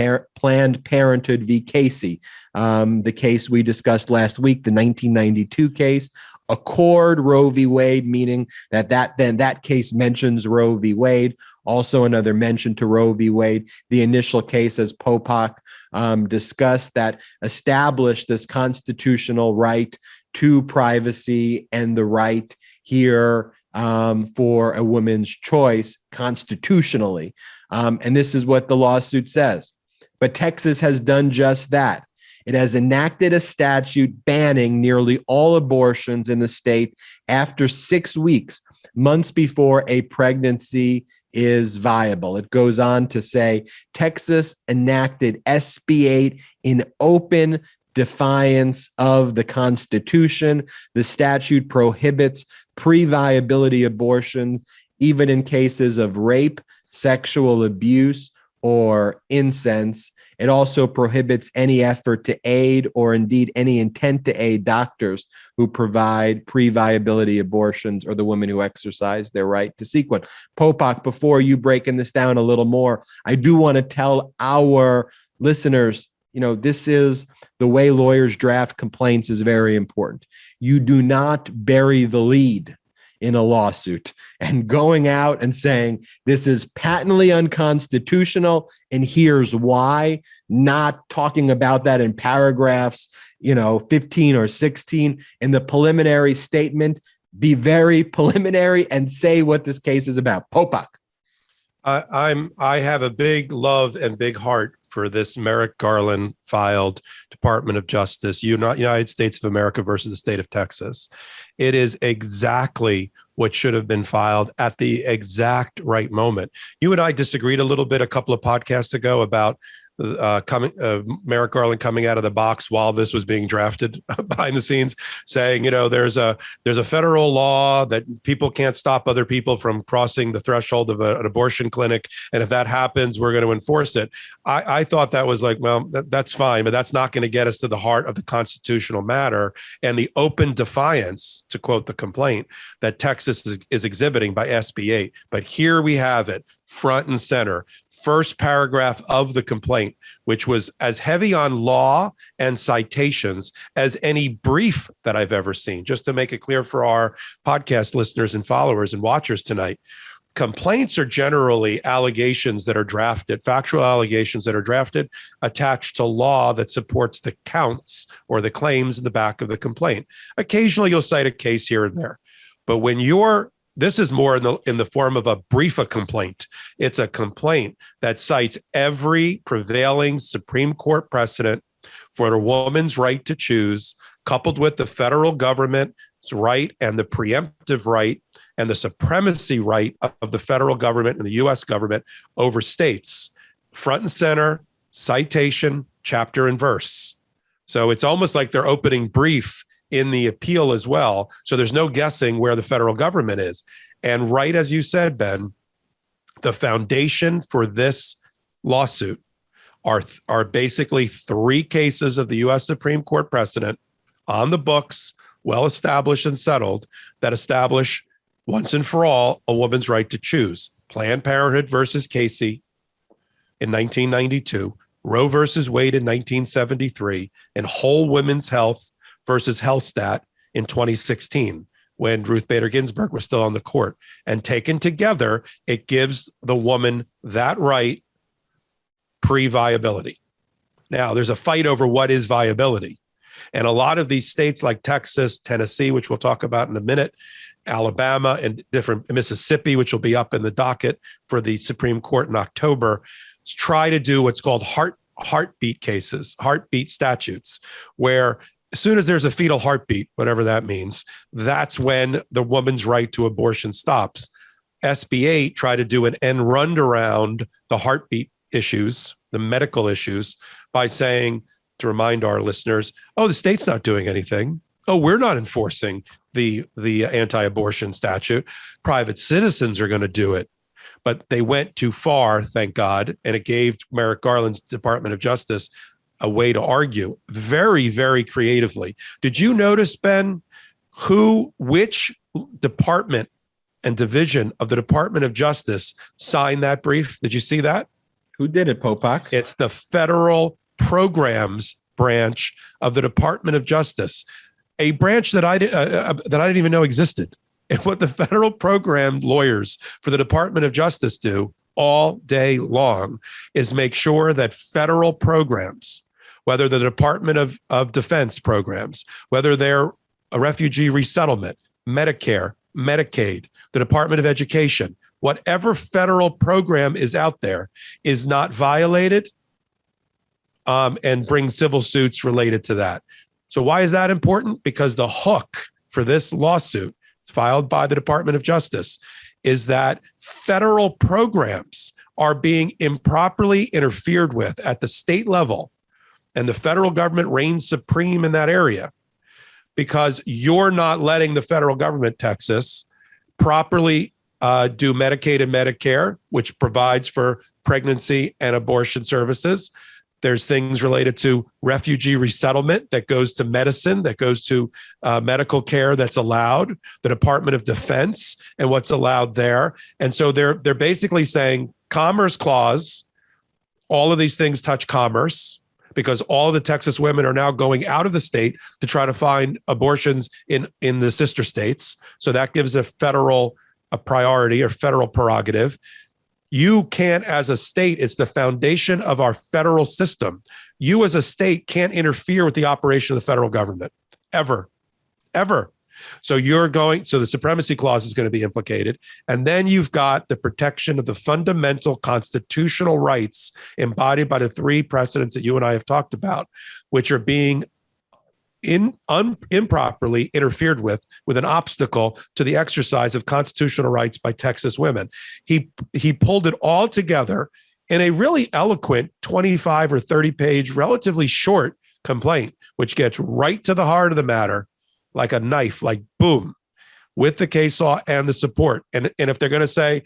Parenthood v. Casey, the case we discussed last week, the 1992 case. Accord Roe v. Wade, meaning that case mentions Roe v. Wade. Also another mention to Roe v. Wade. The initial case, as Popok discussed, that established this constitutional right to privacy and the right here for a woman's choice constitutionally. And this is what the lawsuit says. But Texas has done just that. It has enacted a statute banning nearly all abortions in the state after 6 weeks, months before a pregnancy is viable. It goes on to say Texas enacted SB 8 in open defiance of the Constitution. The statute prohibits pre-viability abortions, even in cases of rape, sexual abuse, or incest. It also prohibits any effort to aid, or indeed any intent to aid, doctors who provide pre-viability abortions or the women who exercise their right to seek one. Popok, before you breaking this down a little more, I do want to tell our listeners, you know, this is the way lawyers draft complaints is very important. You do not bury the lead in a lawsuit and going out and saying this is patently unconstitutional and here's why, not talking about that in paragraphs, 15 or 16 in the preliminary statement. Be very preliminary and say what this case is about. Popok. I have a big love and big heart for this Merrick Garland filed Department of Justice, United States of America versus the state of Texas. It is exactly what should have been filed at the exact right moment. You and I disagreed a little bit a couple of podcasts ago about Merrick Garland coming out of the box while this was being drafted behind the scenes, saying, there's a federal law that people can't stop other people from crossing the threshold of an abortion clinic, and if that happens, we're going to enforce it. I thought that was like, well, that's fine, but that's not going to get us to the heart of the constitutional matter and the open defiance, to quote the complaint, that Texas is exhibiting by SB 8. But here we have it, front and center. First paragraph of the complaint, which was as heavy on law and citations as any brief that I've ever seen. Just to make it clear for our podcast listeners and followers and watchers tonight, Complaints are generally allegations that are drafted, factual allegations that are drafted, attached to law that supports the counts or the claims in the back of the complaint. Occasionally, you'll cite a case here and there. But when this is more in the form of a briefa complaint. It's a complaint that cites every prevailing Supreme Court precedent for a woman's right to choose, coupled with the federal government's right and the preemptive right and the supremacy right of the federal government and the U.S. government over states. Front and center, citation, chapter and verse. So it's almost like they're opening brief in the appeal as well. So there's no guessing where the federal government is. And right as you said, Ben, the foundation for this lawsuit are basically 3 cases of the U.S. Supreme Court precedent on the books, well established and settled, that establish once and for all a woman's right to choose. Planned Parenthood versus Casey in 1992, Roe versus Wade in 1973, and Whole Women's Health versus HealthStat in 2016, when Ruth Bader Ginsburg was still on the court. And taken together, it gives the woman that right pre-viability. Now, there's a fight over what is viability. And a lot of these states like Texas, Tennessee, which we'll talk about in a minute, Alabama, and different Mississippi, which will be up in the docket for the Supreme Court in October, try to do what's called heartbeat cases, heartbeat statutes, where as soon as there's a fetal heartbeat, whatever that means, that's when the woman's right to abortion stops. SB 8 tried to do an end run around the heartbeat issues, the medical issues, by saying, to remind our listeners, oh, the state's not doing anything. Oh, we're not enforcing the anti-abortion statute. Private citizens are going to do it. But they went too far, thank God, and it gave Merrick Garland's Department of Justice a way to argue very, very creatively. Did you notice, Ben, which department and division of the Department of Justice signed that brief? Did you see that? Who did it, Popok? It's the federal programs branch of the Department of Justice, a branch that I didn't even know existed. And what the federal program lawyers for the Department of Justice do all day long is make sure that federal programs, whether the Department of Defense programs, whether they're a refugee resettlement, Medicare, Medicaid, the Department of Education, whatever federal program is out there is not violated, and bring civil suits related to that. So why is that important? Because the hook for this lawsuit filed by the Department of Justice is that federal programs are being improperly interfered with at the state level, and the federal government reigns supreme in that area because you're not letting the federal government, Texas, properly do Medicaid and Medicare, which provides for pregnancy and abortion services. There's things related to refugee resettlement that goes to medicine, that goes to medical care that's allowed, the Department of Defense and what's allowed there. And so they're basically saying Commerce Clause, all of these things touch commerce because all of the Texas women are now going out of the state to try to find abortions in the sister states. So that gives a priority or federal prerogative. You can't, as a state, it's the foundation of our federal system. You as a state can't interfere with the operation of the federal government, ever. So the Supremacy Clause is going to be implicated. And then you've got the protection of the fundamental constitutional rights embodied by the 3 precedents that you and I have talked about, which are being improperly interfered with an obstacle to the exercise of constitutional rights by Texas women. He pulled it all together in a really eloquent 25 or 30 page, relatively short complaint, which gets right to the heart of the matter, like a knife, like boom, with the case law and the support. And if they're going to say,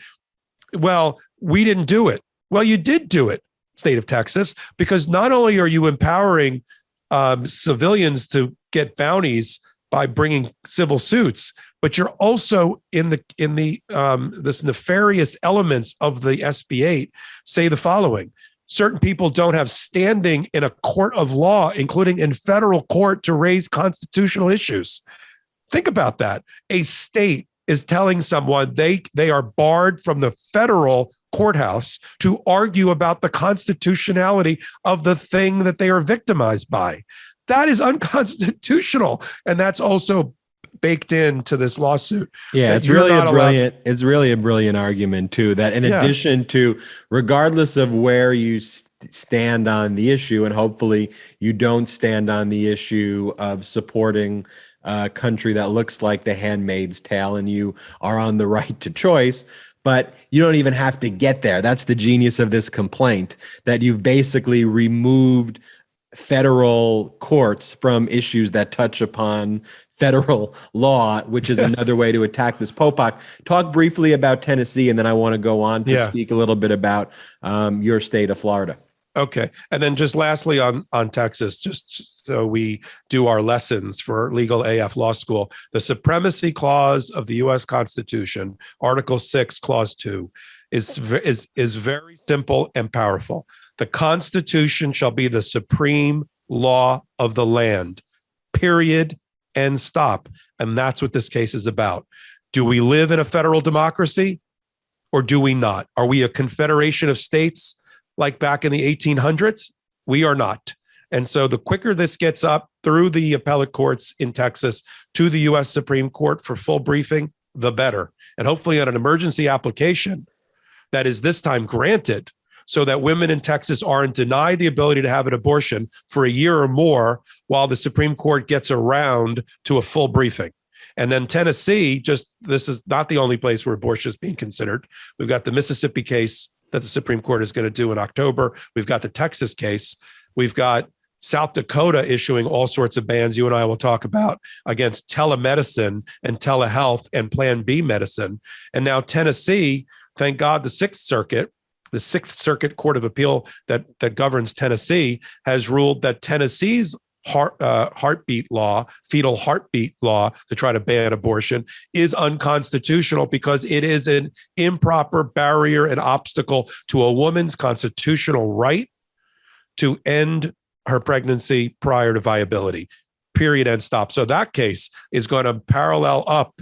well, we didn't do it. Well, you did do it, state of Texas, because not only are you empowering civilians to get bounties by bringing civil suits, but you're also in this nefarious elements of the SB 8 say the following: certain people don't have standing in a court of law, including in federal court, to raise constitutional issues. Think about that. A state is telling someone they are barred from the federal courthouse to argue about the constitutionality of the thing that they are victimized by. That is unconstitutional. And that's also baked into this lawsuit. Yeah, it's really a brilliant, it's really a brilliant argument too, that in addition to, regardless of where you stand on the issue, and hopefully you don't stand on the issue of supporting a country that looks like The Handmaid's Tale and you are on the right to choice, but you don't even have to get there. That's the genius of this complaint, that you've basically removed federal courts from issues that touch upon federal law, which is another way to attack this. Popok, talk briefly about Tennessee, and then I want to go on to speak a little bit about your state of Florida. Okay. And then just lastly on Texas, just so we do our lessons for LegalAF Law School, the Supremacy Clause of the U.S. Constitution, Article 6, Clause 2, is very simple and powerful. The Constitution shall be the supreme law of the land, period, and stop. And that's what this case is about. Do we live in a federal democracy or do we not? Are we a confederation of states like back in the 1800s? We are not. And so the quicker this gets up through the appellate courts in Texas to the U.S. Supreme Court for full briefing, the better. And hopefully on an emergency application that is this time granted, so that women in Texas aren't denied the ability to have an abortion for a year or more while the Supreme Court gets around to a full briefing. And then Tennessee, this is not the only place where abortion is being considered. We've got the Mississippi case that the Supreme Court is going to do in October. We've got the Texas case. We've got South Dakota issuing all sorts of bans you and I will talk about against telemedicine and telehealth and Plan B medicine. And now Tennessee, thank God, the Sixth Circuit Court of Appeal that governs Tennessee has ruled that Tennessee's heartbeat law, fetal heartbeat law to try to ban abortion is unconstitutional because it is an improper barrier and obstacle to a woman's constitutional right to end her pregnancy prior to viability, period, and stop. So that case is going to parallel up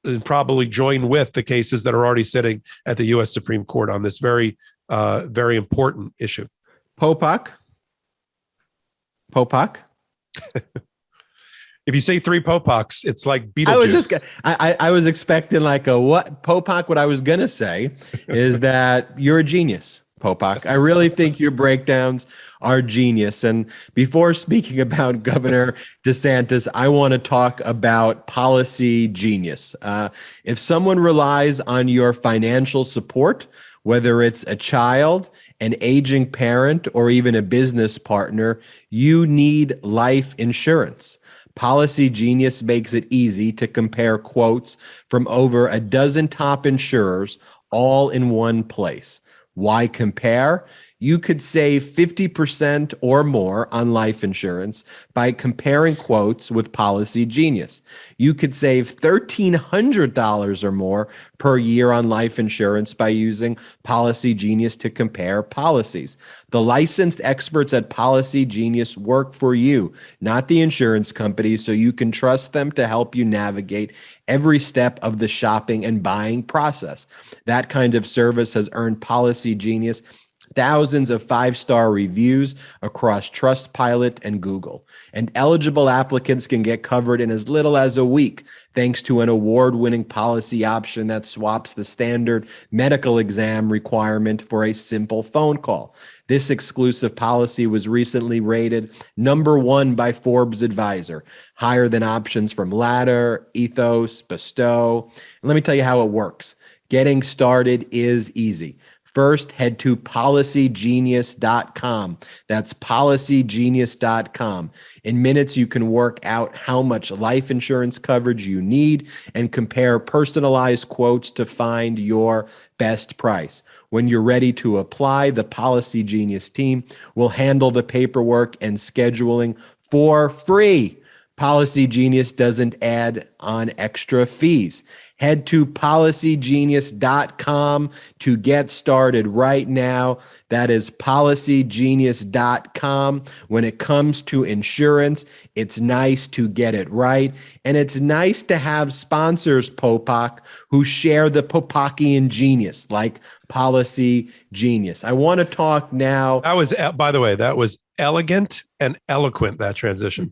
and probably join with the cases that are already sitting at the U.S. Supreme Court on this very, very important issue. Popok? If you say three Popoks, it's like Beetlejuice. I was expecting like a what Popok. What I was gonna say is that you're a genius, Popok. I really think your breakdowns are genius. And before speaking about Governor DeSantis, I want to talk about policy genius. If someone relies on your financial support, whether it's a child, an aging parent, or even a business partner, you need life insurance. Policy Genius makes it easy to compare quotes from over a dozen top insurers all in one place. Why compare? You could save 50% or more on life insurance by comparing quotes with Policy Genius. You could save $1,300 or more per year on life insurance by using Policy Genius to compare policies. The licensed experts at Policy Genius work for you, not the insurance companies, so you can trust them to help you navigate every step of the shopping and buying process. That kind of service has earned Policy Genius thousands of five-star reviews across Trustpilot and Google. And eligible applicants can get covered in as little as a week, thanks to an award-winning policy option that swaps the standard medical exam requirement for a simple phone call. This exclusive policy was recently rated #1 by Forbes Advisor, higher than options from Ladder, Ethos, Bestow. And let me tell you how it works. Getting started is easy. First, head to policygenius.com. That's policygenius.com. In minutes, you can work out how much life insurance coverage you need and compare personalized quotes to find your best price. When you're ready to apply, the Policy Genius team will handle the paperwork and scheduling for free. Policy Genius doesn't add on extra fees. Head to policygenius.com to get started right now. That is policygenius.com. When it comes to insurance, it's nice to get it right. And it's nice to have sponsors, Popok, who share the Popokian genius, like Policy Genius. I want to talk now. That was, by the way, that was elegant and eloquent, that transition.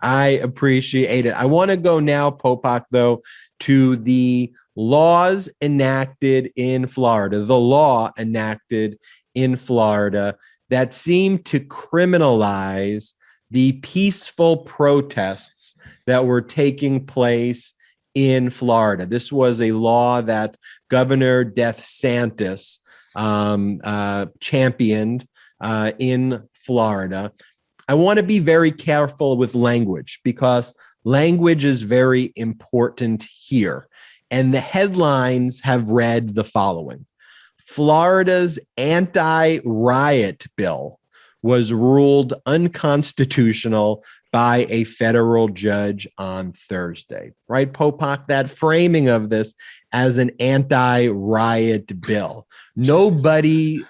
I appreciate it. I want to go now, Popok, though, to the laws enacted in Florida, the law enacted in Florida that seem to criminalize the peaceful protests that were taking place in Florida. This was a law that Governor DeSantis championed in Florida. I want to be very careful with language because language is very important here. And the headlines have read the following: Florida's anti-riot bill was ruled unconstitutional by a federal judge on Thursday, right, Popok? That framing of this as an anti-riot bill. Nobody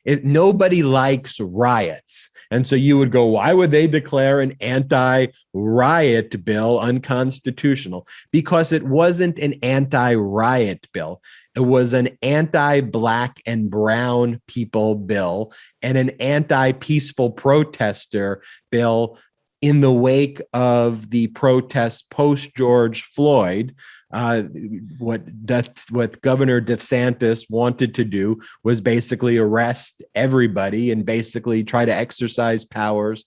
likes riots. And so you would go, why would they declare an anti-riot bill unconstitutional? Because it wasn't an anti-riot bill. It was an anti-Black and brown people bill and an anti-peaceful protester bill in the wake of the protests post-George Floyd. What Governor DeSantis wanted to do was basically arrest everybody and basically try to exercise powers,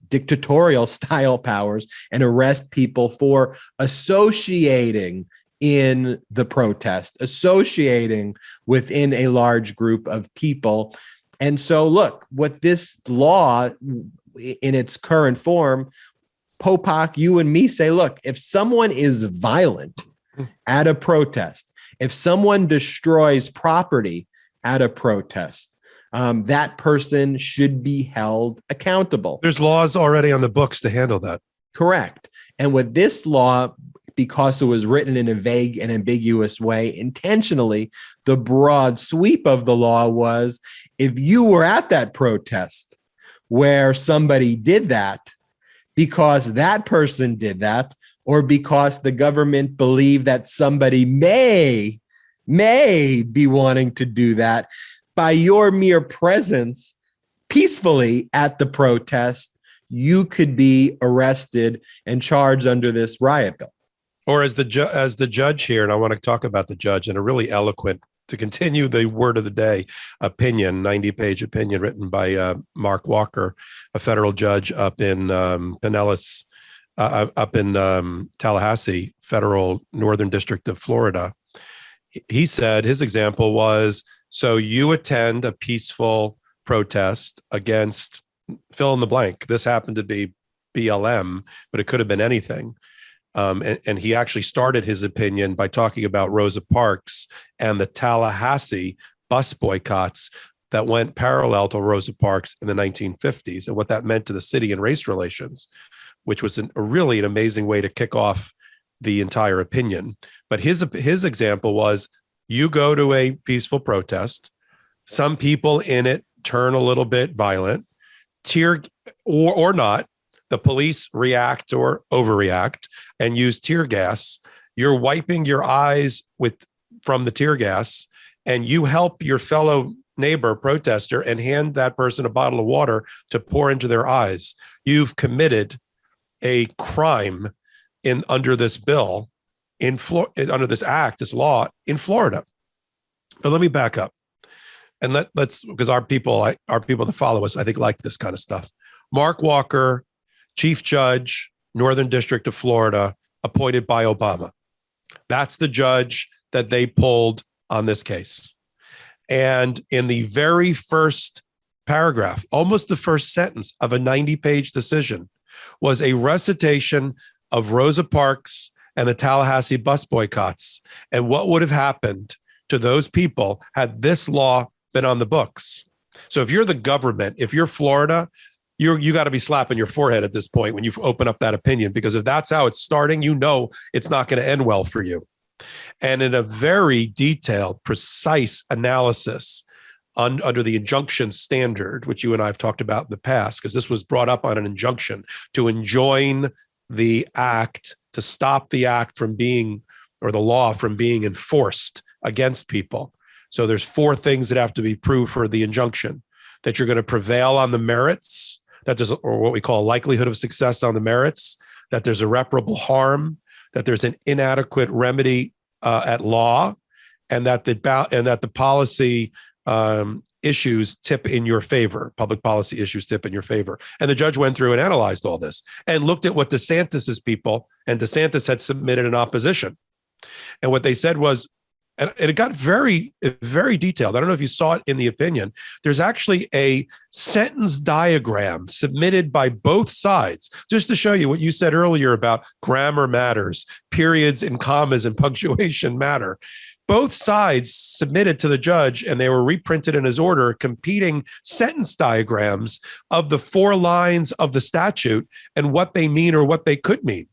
dictatorial style powers, and arrest people for associating in the protest, associating within a large group of people. And so, look, what this law in its current form, Popok, you and me say, look, if someone is violent at a protest, if someone destroys property at a protest, that person should be held accountable. There's laws already on the books to handle that. Correct. And with this law, because it was written in a vague and ambiguous way intentionally, the broad sweep of the law was if you were at that protest where somebody did that because that person did that, or because the government believed that somebody may be wanting to do that, by your mere presence peacefully at the protest, you could be arrested and charged under this riot bill. Or as the judge here, and I want to talk about the judge in a really eloquent, to continue the word of the day, opinion, 90-page opinion written by Mark Walker, a federal judge up in Pinellas, up in Tallahassee, federal Northern District of Florida. He said his example was, so you attend a peaceful protest against fill in the blank. This happened to be BLM, but it could have been anything. And he actually started his opinion by talking about Rosa Parks and the Tallahassee bus boycotts that went parallel to Rosa Parks in the 1950s and what that meant to the city and race relations, which was really an amazing way to kick off the entire opinion. But his example was, you go to a peaceful protest, some people in it turn a little bit violent, or not, the police react or overreact and use tear gas. You're wiping your eyes from the tear gas, and you help your fellow neighbor protester and hand that person a bottle of water to pour into their eyes. You've committed a crime under this bill, under this act, this law in Florida. But let me back up, and let's because our people that follow us, I think, like this kind of stuff. Mark Walker, Chief Judge, Northern District of Florida, appointed by Obama. That's the judge that they pulled on this case. And in the very first paragraph, almost the first sentence of a 90-page decision, was a recitation of Rosa Parks and the Tallahassee bus boycotts and what would have happened to those people had this law been on the books. So if you're the government, if you're Florida, you got to be slapping your forehead at this point when you open up that opinion, because if that's how it's starting, it's not going to end well for you. And in a very detailed, precise analysis under the injunction standard, which you and I have talked about in the past, because this was brought up on an injunction to enjoin the act, to stop the act from being, or the law from being enforced against people. So there's 4 things that have to be proved for the injunction: that you're going to prevail on the merits, that there's, or what we call likelihood of success on the merits, that there's irreparable harm, that there's an inadequate remedy at law, and that the policy issues tip in your favor, public policy issues tip in your favor. And the judge went through and analyzed all this and looked at what DeSantis's people, and DeSantis had submitted in opposition. And what they said was, and it got very, very detailed. I don't know if you saw it in the opinion. There's actually a sentence diagram submitted by both sides, just to show you what you said earlier about grammar matters, periods and commas and punctuation matter. Both sides submitted to the judge, and they were reprinted in his order, competing sentence diagrams of the 4 lines of the statute and what they mean or what they could mean.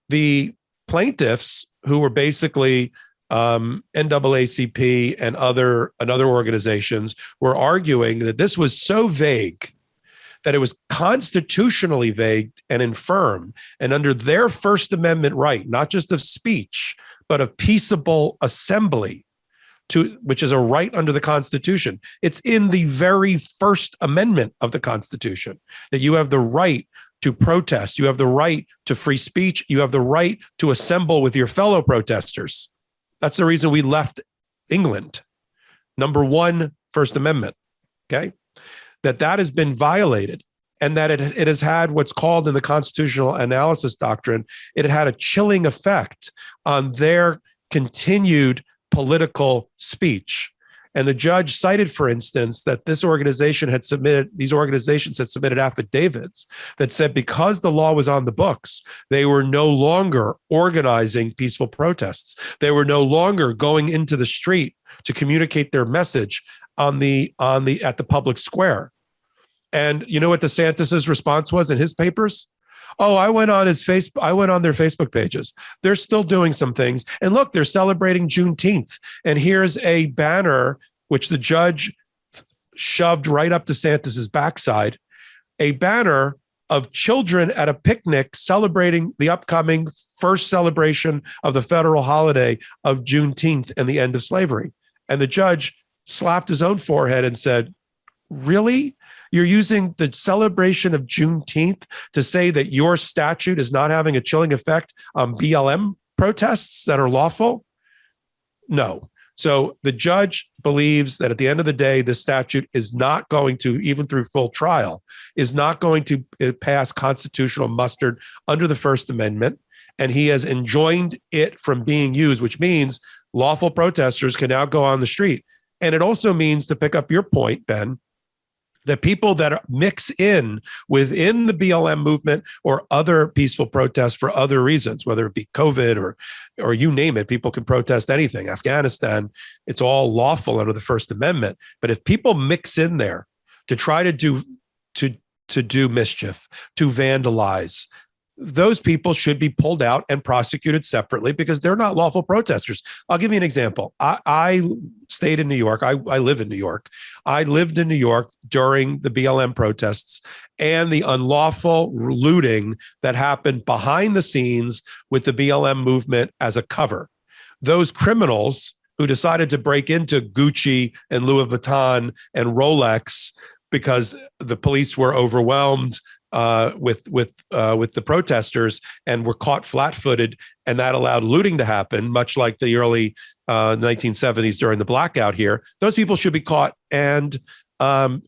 The plaintiffs, who were basically NAACP and other organizations, were arguing that this was so vague, that it was constitutionally vague and infirm, and under their First Amendment right, not just of speech, but of peaceable assembly, which is a right under the Constitution. It's in the very First Amendment of the Constitution that you have the right to protest, you have the right to free speech, you have the right to assemble with your fellow protesters. That's the reason we left England. Number 1, First Amendment, okay? That has been violated, and that it has had what's called in the constitutional analysis doctrine, it had a chilling effect on their continued political speech. And the judge cited, for instance, that these organizations had submitted affidavits that said because the law was on the books, they were no longer organizing peaceful protests. They were no longer going into the street to communicate their message at the public square. And you know what DeSantis's response was in his papers? Oh, I went on their Facebook pages. They're still doing some things. And look, they're celebrating Juneteenth. And here's a banner, which the judge shoved right up DeSantis's backside, a banner of children at a picnic celebrating the upcoming first celebration of the federal holiday of Juneteenth and the end of slavery. And the judge slapped his own forehead and said, really? You're using the celebration of Juneteenth to say that your statute is not having a chilling effect on BLM protests that are lawful? No. So the judge believes that at the end of the day, the statute is not going to, even through full trial, is not going to pass constitutional muster under the First Amendment. And he has enjoined it from being used, which means lawful protesters can now go on the street. And it also means, to pick up your point, Ben, that people that mix in within the BLM movement or other peaceful protests for other reasons, whether it be COVID or you name it, people can protest anything. Afghanistan, it's all lawful under the First Amendment. But if people mix in there to try to do mischief, to vandalize, those people should be pulled out and prosecuted separately because they're not lawful protesters. I'll give you an example. I stayed in New York. I live in New York. I lived in New York during the BLM protests and the unlawful looting that happened behind the scenes with the BLM movement as a cover. Those criminals who decided to break into Gucci and Louis Vuitton and Rolex because the police were overwhelmed with the protesters and were caught flat-footed, and that allowed looting to happen, much like the early 1970s during the blackout here. Those people should be caught and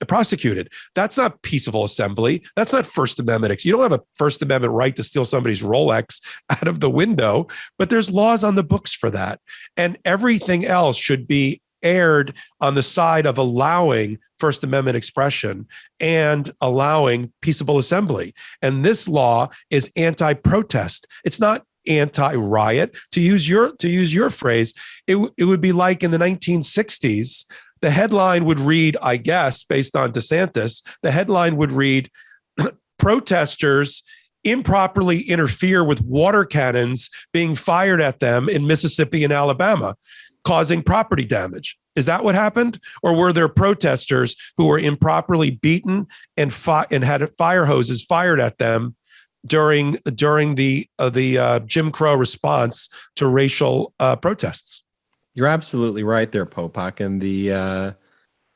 prosecuted. That's not peaceable assembly. That's not First Amendment. You don't have a First Amendment right to steal somebody's Rolex out of the window, but there's laws on the books for that. And everything else should be aired on the side of allowing First Amendment expression and allowing peaceable assembly. And this law is anti-protest. It's not anti-riot. To use your phrase, it would be like in the 1960s, the headline would read, I guess, based on DeSantis, the headline would read, protesters improperly interfere with water cannons being fired at them in Mississippi and Alabama, causing property damage. Is that what happened? Or were there protesters who were improperly beaten and had fire hoses fired at them during the Jim Crow response to racial protests? You're absolutely right there, Popok. And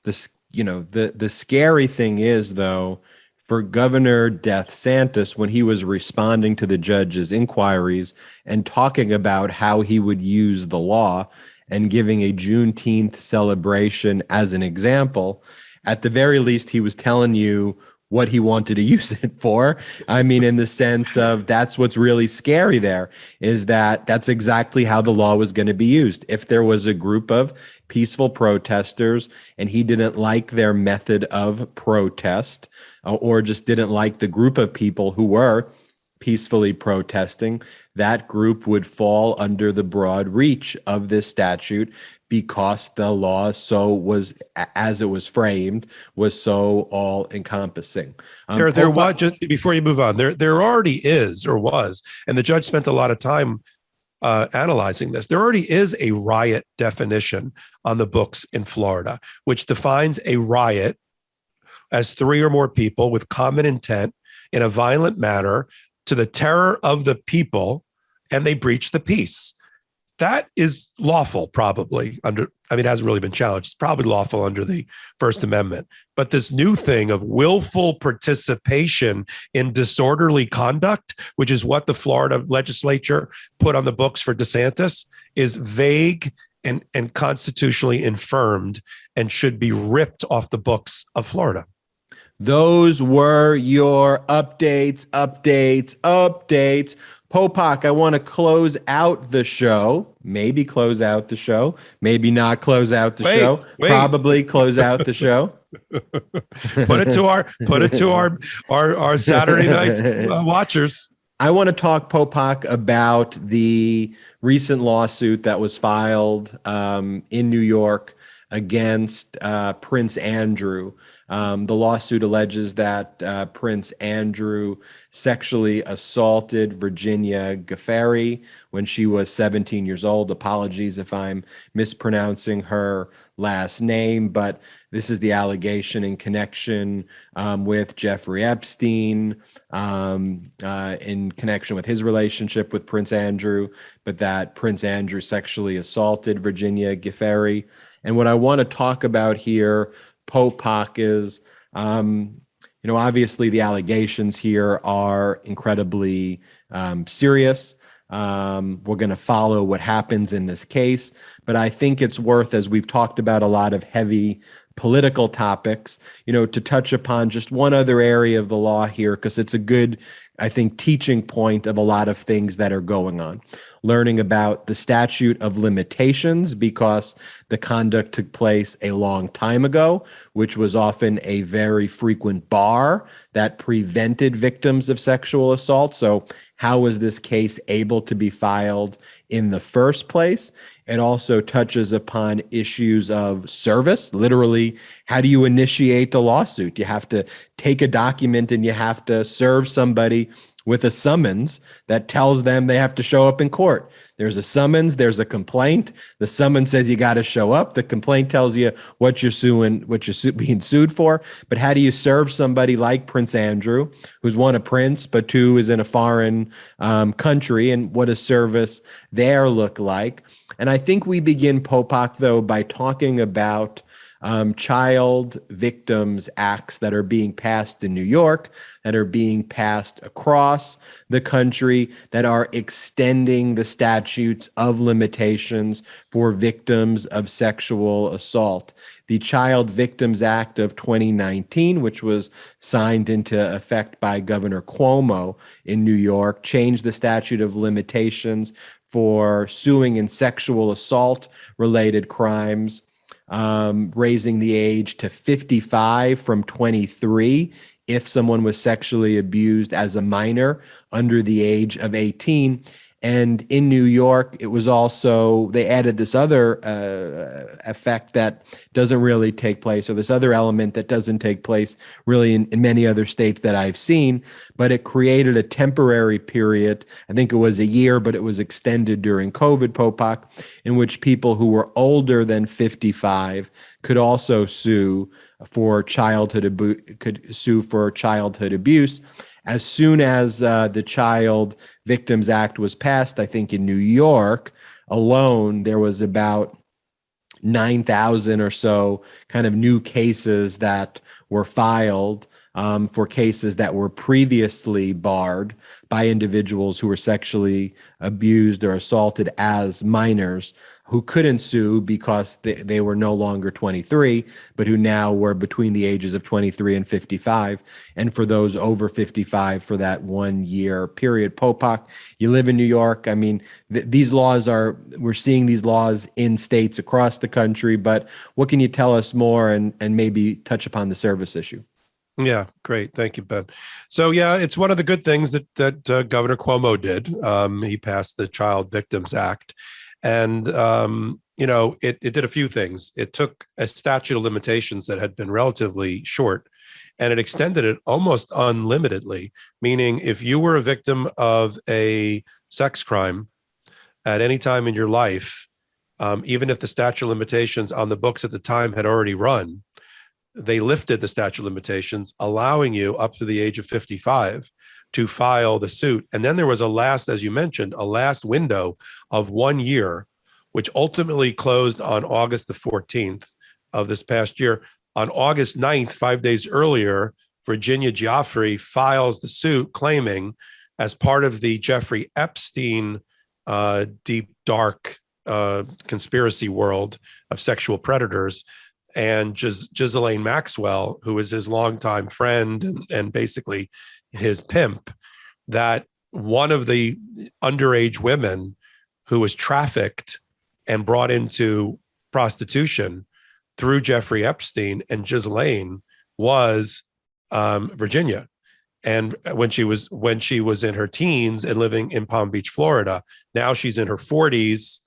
the scary thing is, though, for Governor DeSantis, when he was responding to the judge's inquiries and talking about how he would use the law and giving a Juneteenth celebration as an example, at the very least, he was telling you what he wanted to use it for. I mean, in the sense of that's what's really scary there, is that that's exactly how the law was going to be used. If there was a group of peaceful protesters and he didn't like their method of protest, or just didn't like the group of people who were peacefully protesting, that group would fall under the broad reach of this statute, because the law was, as it was framed, was so all encompassing. There was, just before you move on, there already is, or was, and the judge spent a lot of time analyzing this. There already is a riot definition on the books in Florida, which defines a riot as 3 or more people with common intent in a violent manner to the terror of the people, and they breach the peace. That is lawful, probably it hasn't really been challenged. It's probably lawful under the First Amendment. But this new thing of willful participation in disorderly conduct, which is what the Florida legislature put on the books for DeSantis, is vague and constitutionally infirmed and should be ripped off the books of Florida. Those were your updates. Popok, I want to close out the show. Maybe close out the show. Maybe not close out the show. Probably close out the show. Put it to our Saturday night watchers. I want to talk, Popok, about the recent lawsuit that was filed in New York against Prince Andrew. The lawsuit alleges that Prince Andrew sexually assaulted Virginia Giuffre when she was 17 years old. Apologies if I'm mispronouncing her last name, but this is the allegation in connection with Jeffrey Epstein, in connection with his relationship with Prince Andrew, but that Prince Andrew sexually assaulted Virginia Giuffre. And what I want to talk about here, Popok, is, obviously the allegations here are incredibly serious. We're going to follow what happens in this case, but I think it's worth, as we've talked about a lot of heavy political topics, to touch upon just one other area of the law here, because it's a good, I think, teaching point of a lot of things that are going on. Learning about the statute of limitations, because the conduct took place a long time ago, which was often a very frequent bar that prevented victims of sexual assault. So how was this case able to be filed in the first place? It also touches upon issues of service. Literally, how do you initiate a lawsuit? You have to take a document and you have to serve somebody with a summons that tells them they have to show up in court. There's a summons, there's a complaint. The summons says you got to show up. The complaint tells you what you're being sued for. But how do you serve somebody like Prince Andrew, who's one, a prince, but two, is in a foreign country, and what does service there look like? And I think we begin, Popok, though, by talking about child victims acts that are being passed in New York, that are being passed across the country, that are extending the statutes of limitations for victims of sexual assault. The Child Victims Act of 2019, which was signed into effect by Governor Cuomo in New York, changed the statute of limitations for suing in sexual assault related crimes, raising the age to 55 from 23 if someone was sexually abused as a minor under the age of 18. And in New York, it was also, they added this other effect that doesn't really take place, or this other element that doesn't take place really in many other states that I've seen, but it created a temporary period. I think it was a year, but it was extended during COVID, Popok, in which people who were older than 55 could also sue for childhood abuse. As soon as the Child Victims Act was passed, I think in New York alone, there was about 9,000 or so kind of new cases that were filed for cases that were previously barred by individuals who were sexually abused or assaulted as minors, who couldn't sue because they were no longer 23, but who now were between the ages of 23 and 55. And for those over 55 for that 1 year period. Popok, you live in New York. I mean, these laws we're seeing these laws in states across the country, but what can you tell us more and maybe touch upon the service issue? Yeah, great. Thank you, Ben. So yeah, it's one of the good things that Governor Cuomo did. He passed the Child Victims Act. And, it did a few things. It took a statute of limitations that had been relatively short, and it extended it almost unlimitedly, meaning if you were a victim of a sex crime at any time in your life, even if the statute of limitations on the books at the time had already run, they lifted the statute of limitations, allowing you up to the age of 55 to file the suit. And then there was as you mentioned, a last window of 1 year, which ultimately closed on August the 14th of this past year. On August 9th, 5 days earlier, Virginia Giuffre files the suit claiming, as part of the Jeffrey Epstein deep, dark conspiracy world of sexual predators, and Ghislaine Maxwell, who was his longtime friend and basically his pimp, that one of the underage women who was trafficked and brought into prostitution through Jeffrey Epstein and Ghislaine was Virginia. And when she was in her teens and living in Palm Beach, Florida, now she's in her 40s,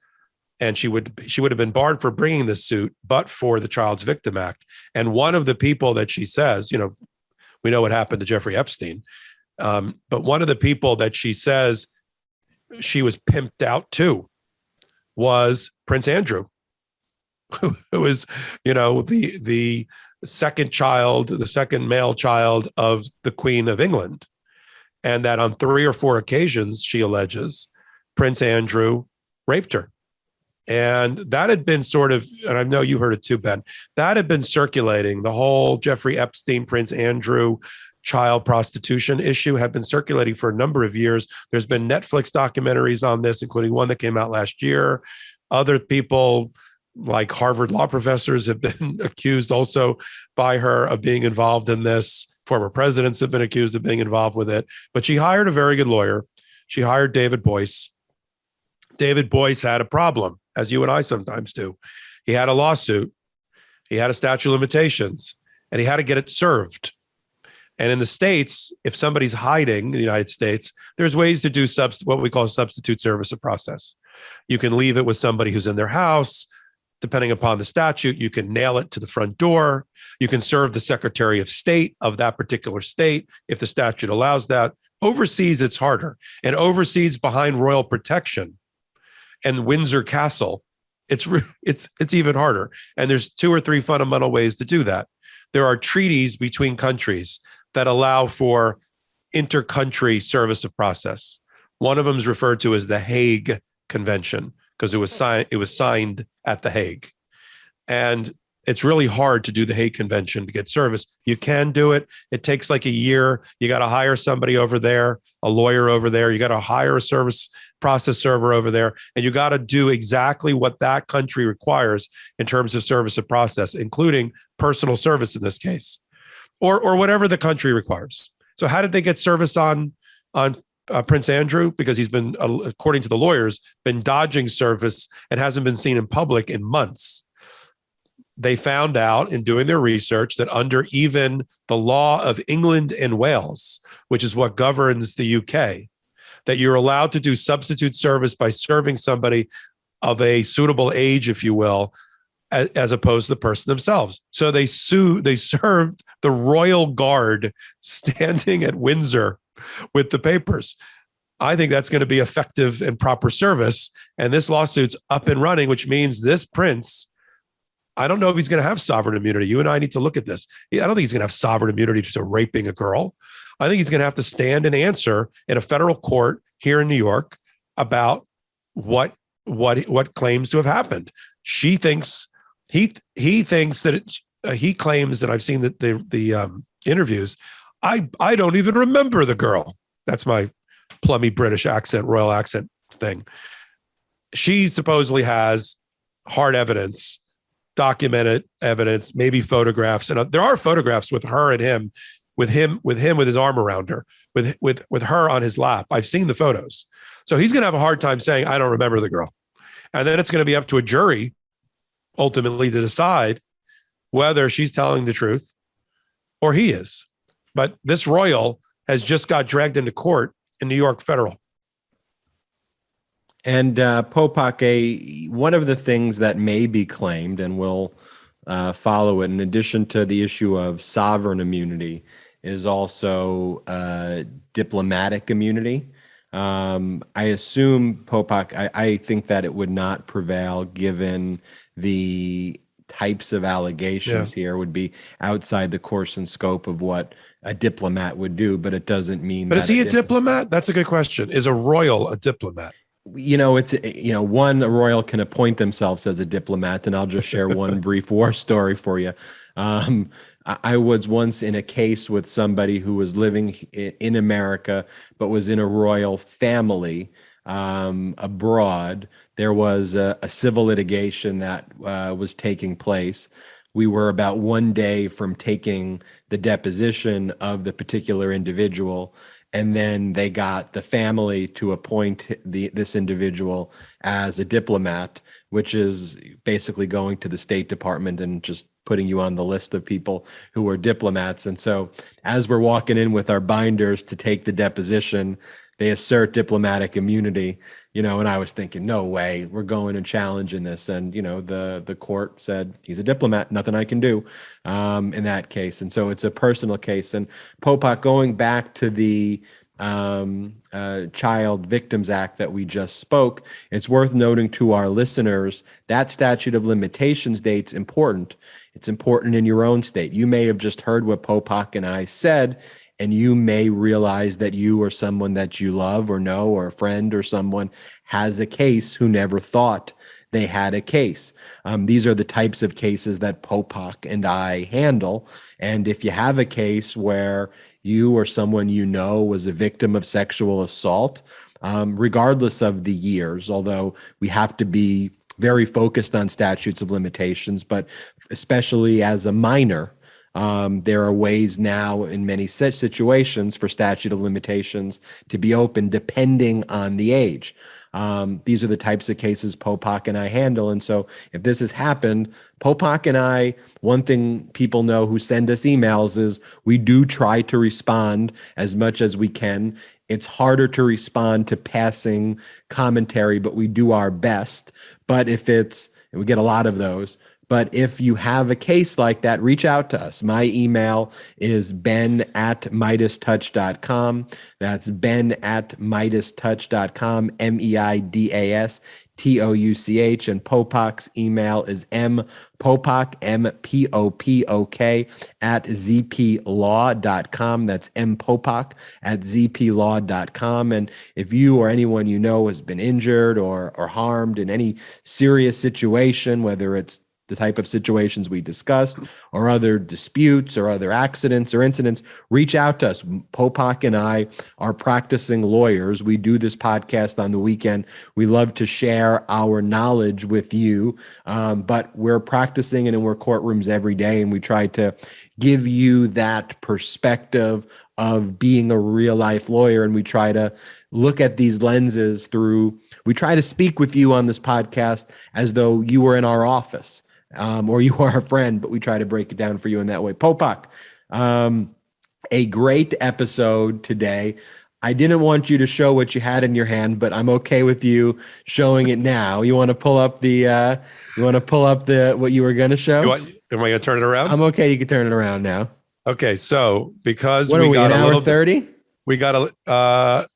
and she would have been barred for bringing this suit, but for the Child's Victim Act. And one of the people that she says, we know what happened to Jeffrey Epstein, but one of the people that she says she was pimped out to was Prince Andrew, who was, the second male child of the Queen of England. And that on 3 or 4 occasions, she alleges, Prince Andrew raped her. And that had been sort of, and I know you heard it too, Ben, that had been circulating. The whole Jeffrey Epstein, Prince Andrew child prostitution issue had been circulating for a number of years. There's been Netflix documentaries on this, including one that came out last year. Other people, like Harvard law professors, have been accused also by her of being involved in this. Former presidents have been accused of being involved with it. But she hired a very good lawyer. She hired David Boyce. David Boyce had a problem, as you and I sometimes do. He had a lawsuit, he had a statute of limitations, and he had to get it served. And in the States, if somebody's hiding in the United States, there's ways to do what we call substitute service of process. You can leave it with somebody who's in their house. Depending upon the statute, you can nail it to the front door. You can serve the Secretary of State of that particular state if the statute allows that. Overseas, it's harder. And overseas, behind royal protection and Windsor Castle, it's even harder. And there's 2 or 3 fundamental ways to do that. There are treaties between countries that allow for inter-country service of process. One of them is referred to as the Hague Convention because it was signed at the Hague. And it's really hard to do the Hague Convention to get service. You can do it. It takes like a year. You got to hire somebody over there, a lawyer over there. You got to hire a service process server over there. And you got to do exactly what that country requires in terms of service of process, including personal service in this case, or whatever the country requires. So how did they get service on Prince Andrew? Because he's been, according to the lawyers, been dodging service and hasn't been seen in public in months. They found out in doing their research that under even the law of England and Wales, which is what governs the UK, that you're allowed to do substitute service by serving somebody of a suitable age, if you will, as opposed to the person themselves. So they served the royal guard standing at Windsor with the papers. I think that's going to be effective and proper service. And this lawsuit's up and running, which means this prince, I don't know if he's going to have sovereign immunity. You and I need to look at this. I don't think he's going to have sovereign immunity to raping a girl. I think he's going to have to stand and answer in a federal court here in New York about what claims to have happened. She thinks he thinks that he claims that I've seen that the interviews. I don't even remember the girl. That's my plummy British accent, royal accent thing. She supposedly has hard evidence, documented evidence, maybe photographs, and there are photographs with her and him with his arm around her, with her on his lap. I've seen the photos. So he's going to have a hard time saying, I don't remember the girl. And then it's going to be up to a jury ultimately to decide whether she's telling the truth or he is. But this royal has just got dragged into court in New York federal. And Popok, one of the things that may be claimed, and we'll follow it, in addition to the issue of sovereign immunity, is also diplomatic immunity. I assume, Popok, I think that it would not prevail given the types of allegations here would be outside the course and scope of what a diplomat would do, but it doesn't mean But is he a diplomat? That's a good question. Is a royal a diplomat? It's, a royal can appoint themselves as a diplomat, and I'll just share one brief war story for you. I was once in a case with somebody who was living in America, but was in a royal family abroad. There was a civil litigation that was taking place. We were about one day from taking the deposition of the particular individual, and then they got the family to appoint this individual as a diplomat, which is basically going to the State Department and just putting you on the list of people who are diplomats. And so as we're walking in with our binders to take the deposition, they assert diplomatic immunity, and I was thinking, no way, we're going and challenging this. And, the court said, he's a diplomat, nothing I can do in that case. And so it's a personal case. And Popok, going back to the Child Victims Act that we just spoke, it's worth noting to our listeners that statute of limitations date's important. It's important in your own state. You may have just heard what Popok and I said, and you may realize that you or someone that you love or know, or a friend or someone, has a case who never thought they had a case. These are the types of cases that Popok and I handle. And if you have a case where you or someone you know was a victim of sexual assault, regardless of the years, although we have to be very focused on statutes of limitations, but especially as a minor, there are ways now in many such situations for statute of limitations to be open depending on the age. These are the types of cases Popok and I handle. And so if this has happened, Popok and I, one thing people know who send us emails is we do try to respond as much as we can. It's harder to respond to passing commentary, but we do our best. But and we get a lot of those. But if you have a case like that, reach out to us. My email is ben@MeidasTouch.com. That's ben@MeidasTouch.com, MEIDASTOUCH. And Popok's email is mpopok, MPOPOK, @ZPlaw.com. That's mpopok @ZPlaw.com. And if you or anyone you know has been injured or harmed in any serious situation, whether it's the type of situations we discussed or other disputes or other accidents or incidents, reach out to us. Popok and I are practicing lawyers. We do this podcast on the weekend. We love to share our knowledge with you, but we're practicing it in our courtrooms every day, and we try to give you that perspective of being a real life lawyer, and we try to look at these lenses we try to speak with you on this podcast as though you were in our office. Or you are a friend, but we try to break it down for you in that way. Popok, a great episode today. I didn't want you to show what you had in your hand, but I'm okay with you showing it now. You want to pull up what you were going to show? Am I going to turn it around? I'm okay. You can turn it around now. Okay. So because What we are we, got an a hour little 30? we got a no,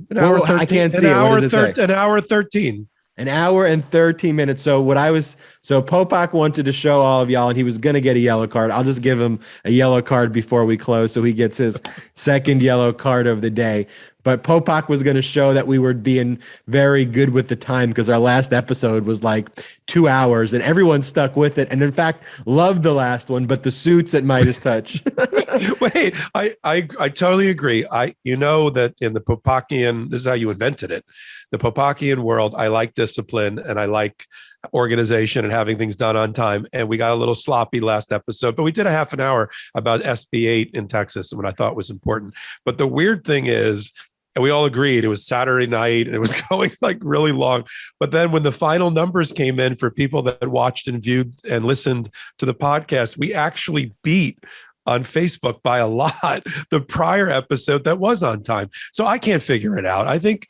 an hour 13. I can't see it. What does it say? An hour 13. An hour and 13 minutes. So Popok wanted to show all of y'all, and he was going to get a yellow card. I'll just give him a yellow card before we close, so he gets his second yellow card of the day. But Popok was going to show that we were being very good with the time, because our last episode was like 2 hours, and everyone stuck with it. And in fact, loved the last one, but the suits at MeidasTouch. Wait, I totally agree. You know that in the Popokian, this is how you invented it. The Popokian world, I like discipline and I like organization and having things done on time. And we got a little sloppy last episode, but we did a half an hour about SB 8 in Texas, and what I thought was important. But the weird thing is, and we all agreed it was Saturday night and it was going like really long. But then when the final numbers came in for people that watched and viewed and listened to the podcast, we actually beat on Facebook by a lot the prior episode that was on time. So I can't figure it out. I think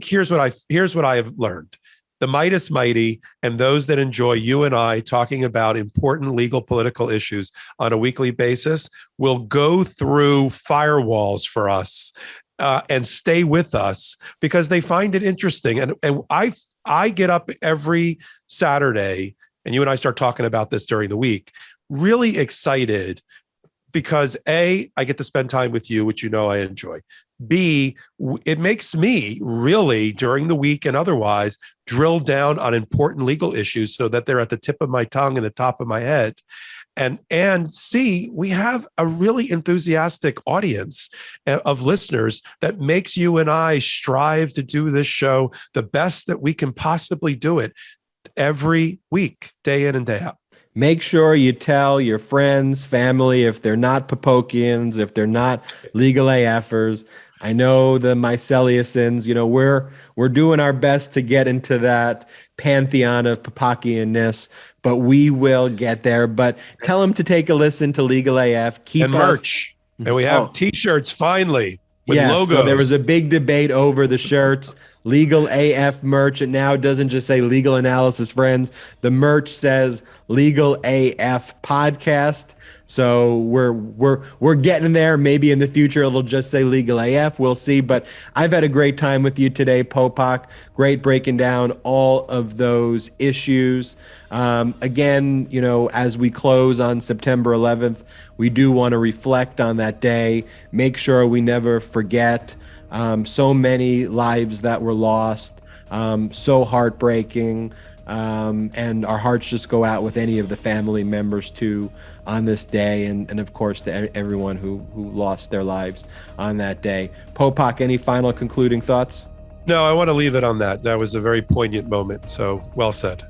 here's what I have learned. The Meidas Mighty and those that enjoy you and I talking about important legal political issues on a weekly basis will go through firewalls for us and stay with us because they find it interesting. And I get up every Saturday, and you and I start talking about this during the week, really excited because A, I get to spend time with you, which you know I enjoy. B, it makes me really, during the week and otherwise, drill down on important legal issues so that they're at the tip of my tongue and the top of my head. And C, we have a really enthusiastic audience of listeners that makes you and I strive to do this show the best that we can possibly do it every week, day in and day out. Make sure you tell your friends, family, if they're not Popokians, if they're not LegalAFers. I know the Meiseliasins, we're doing our best to get into that pantheon of Popokianness, but we will get there. But tell them to take a listen to LegalAF. And merch. And we have T-shirts finally with logos. So there was a big debate over the shirts. LegalAF merch. It now doesn't just say Legal Analysis Friends. The merch says LegalAF Podcast. So we're getting there. Maybe in the future it'll just say LegalAF. We'll see. But I've had a great time with you today, Popok. Great breaking down all of those issues. Again, as we close on September 11th, we do want to reflect on that day. Make sure we never forget. So many lives that were lost, so heartbreaking, and our hearts just go out with any of the family members too on this day, and of course to everyone who lost their lives on that day. Popok, any final concluding thoughts? No, I want to leave it on that. That was a very poignant moment, so well said.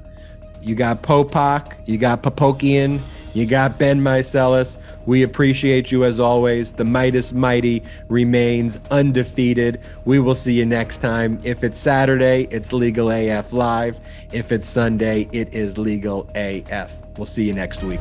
You got Popok, you got Popokian, you got Ben Meiselas. We appreciate you as always. The Meidas Mighty remains undefeated. We will see you next time. If it's Saturday, it's LegalAF Live. If it's Sunday, it is LegalAF. We'll see you next week.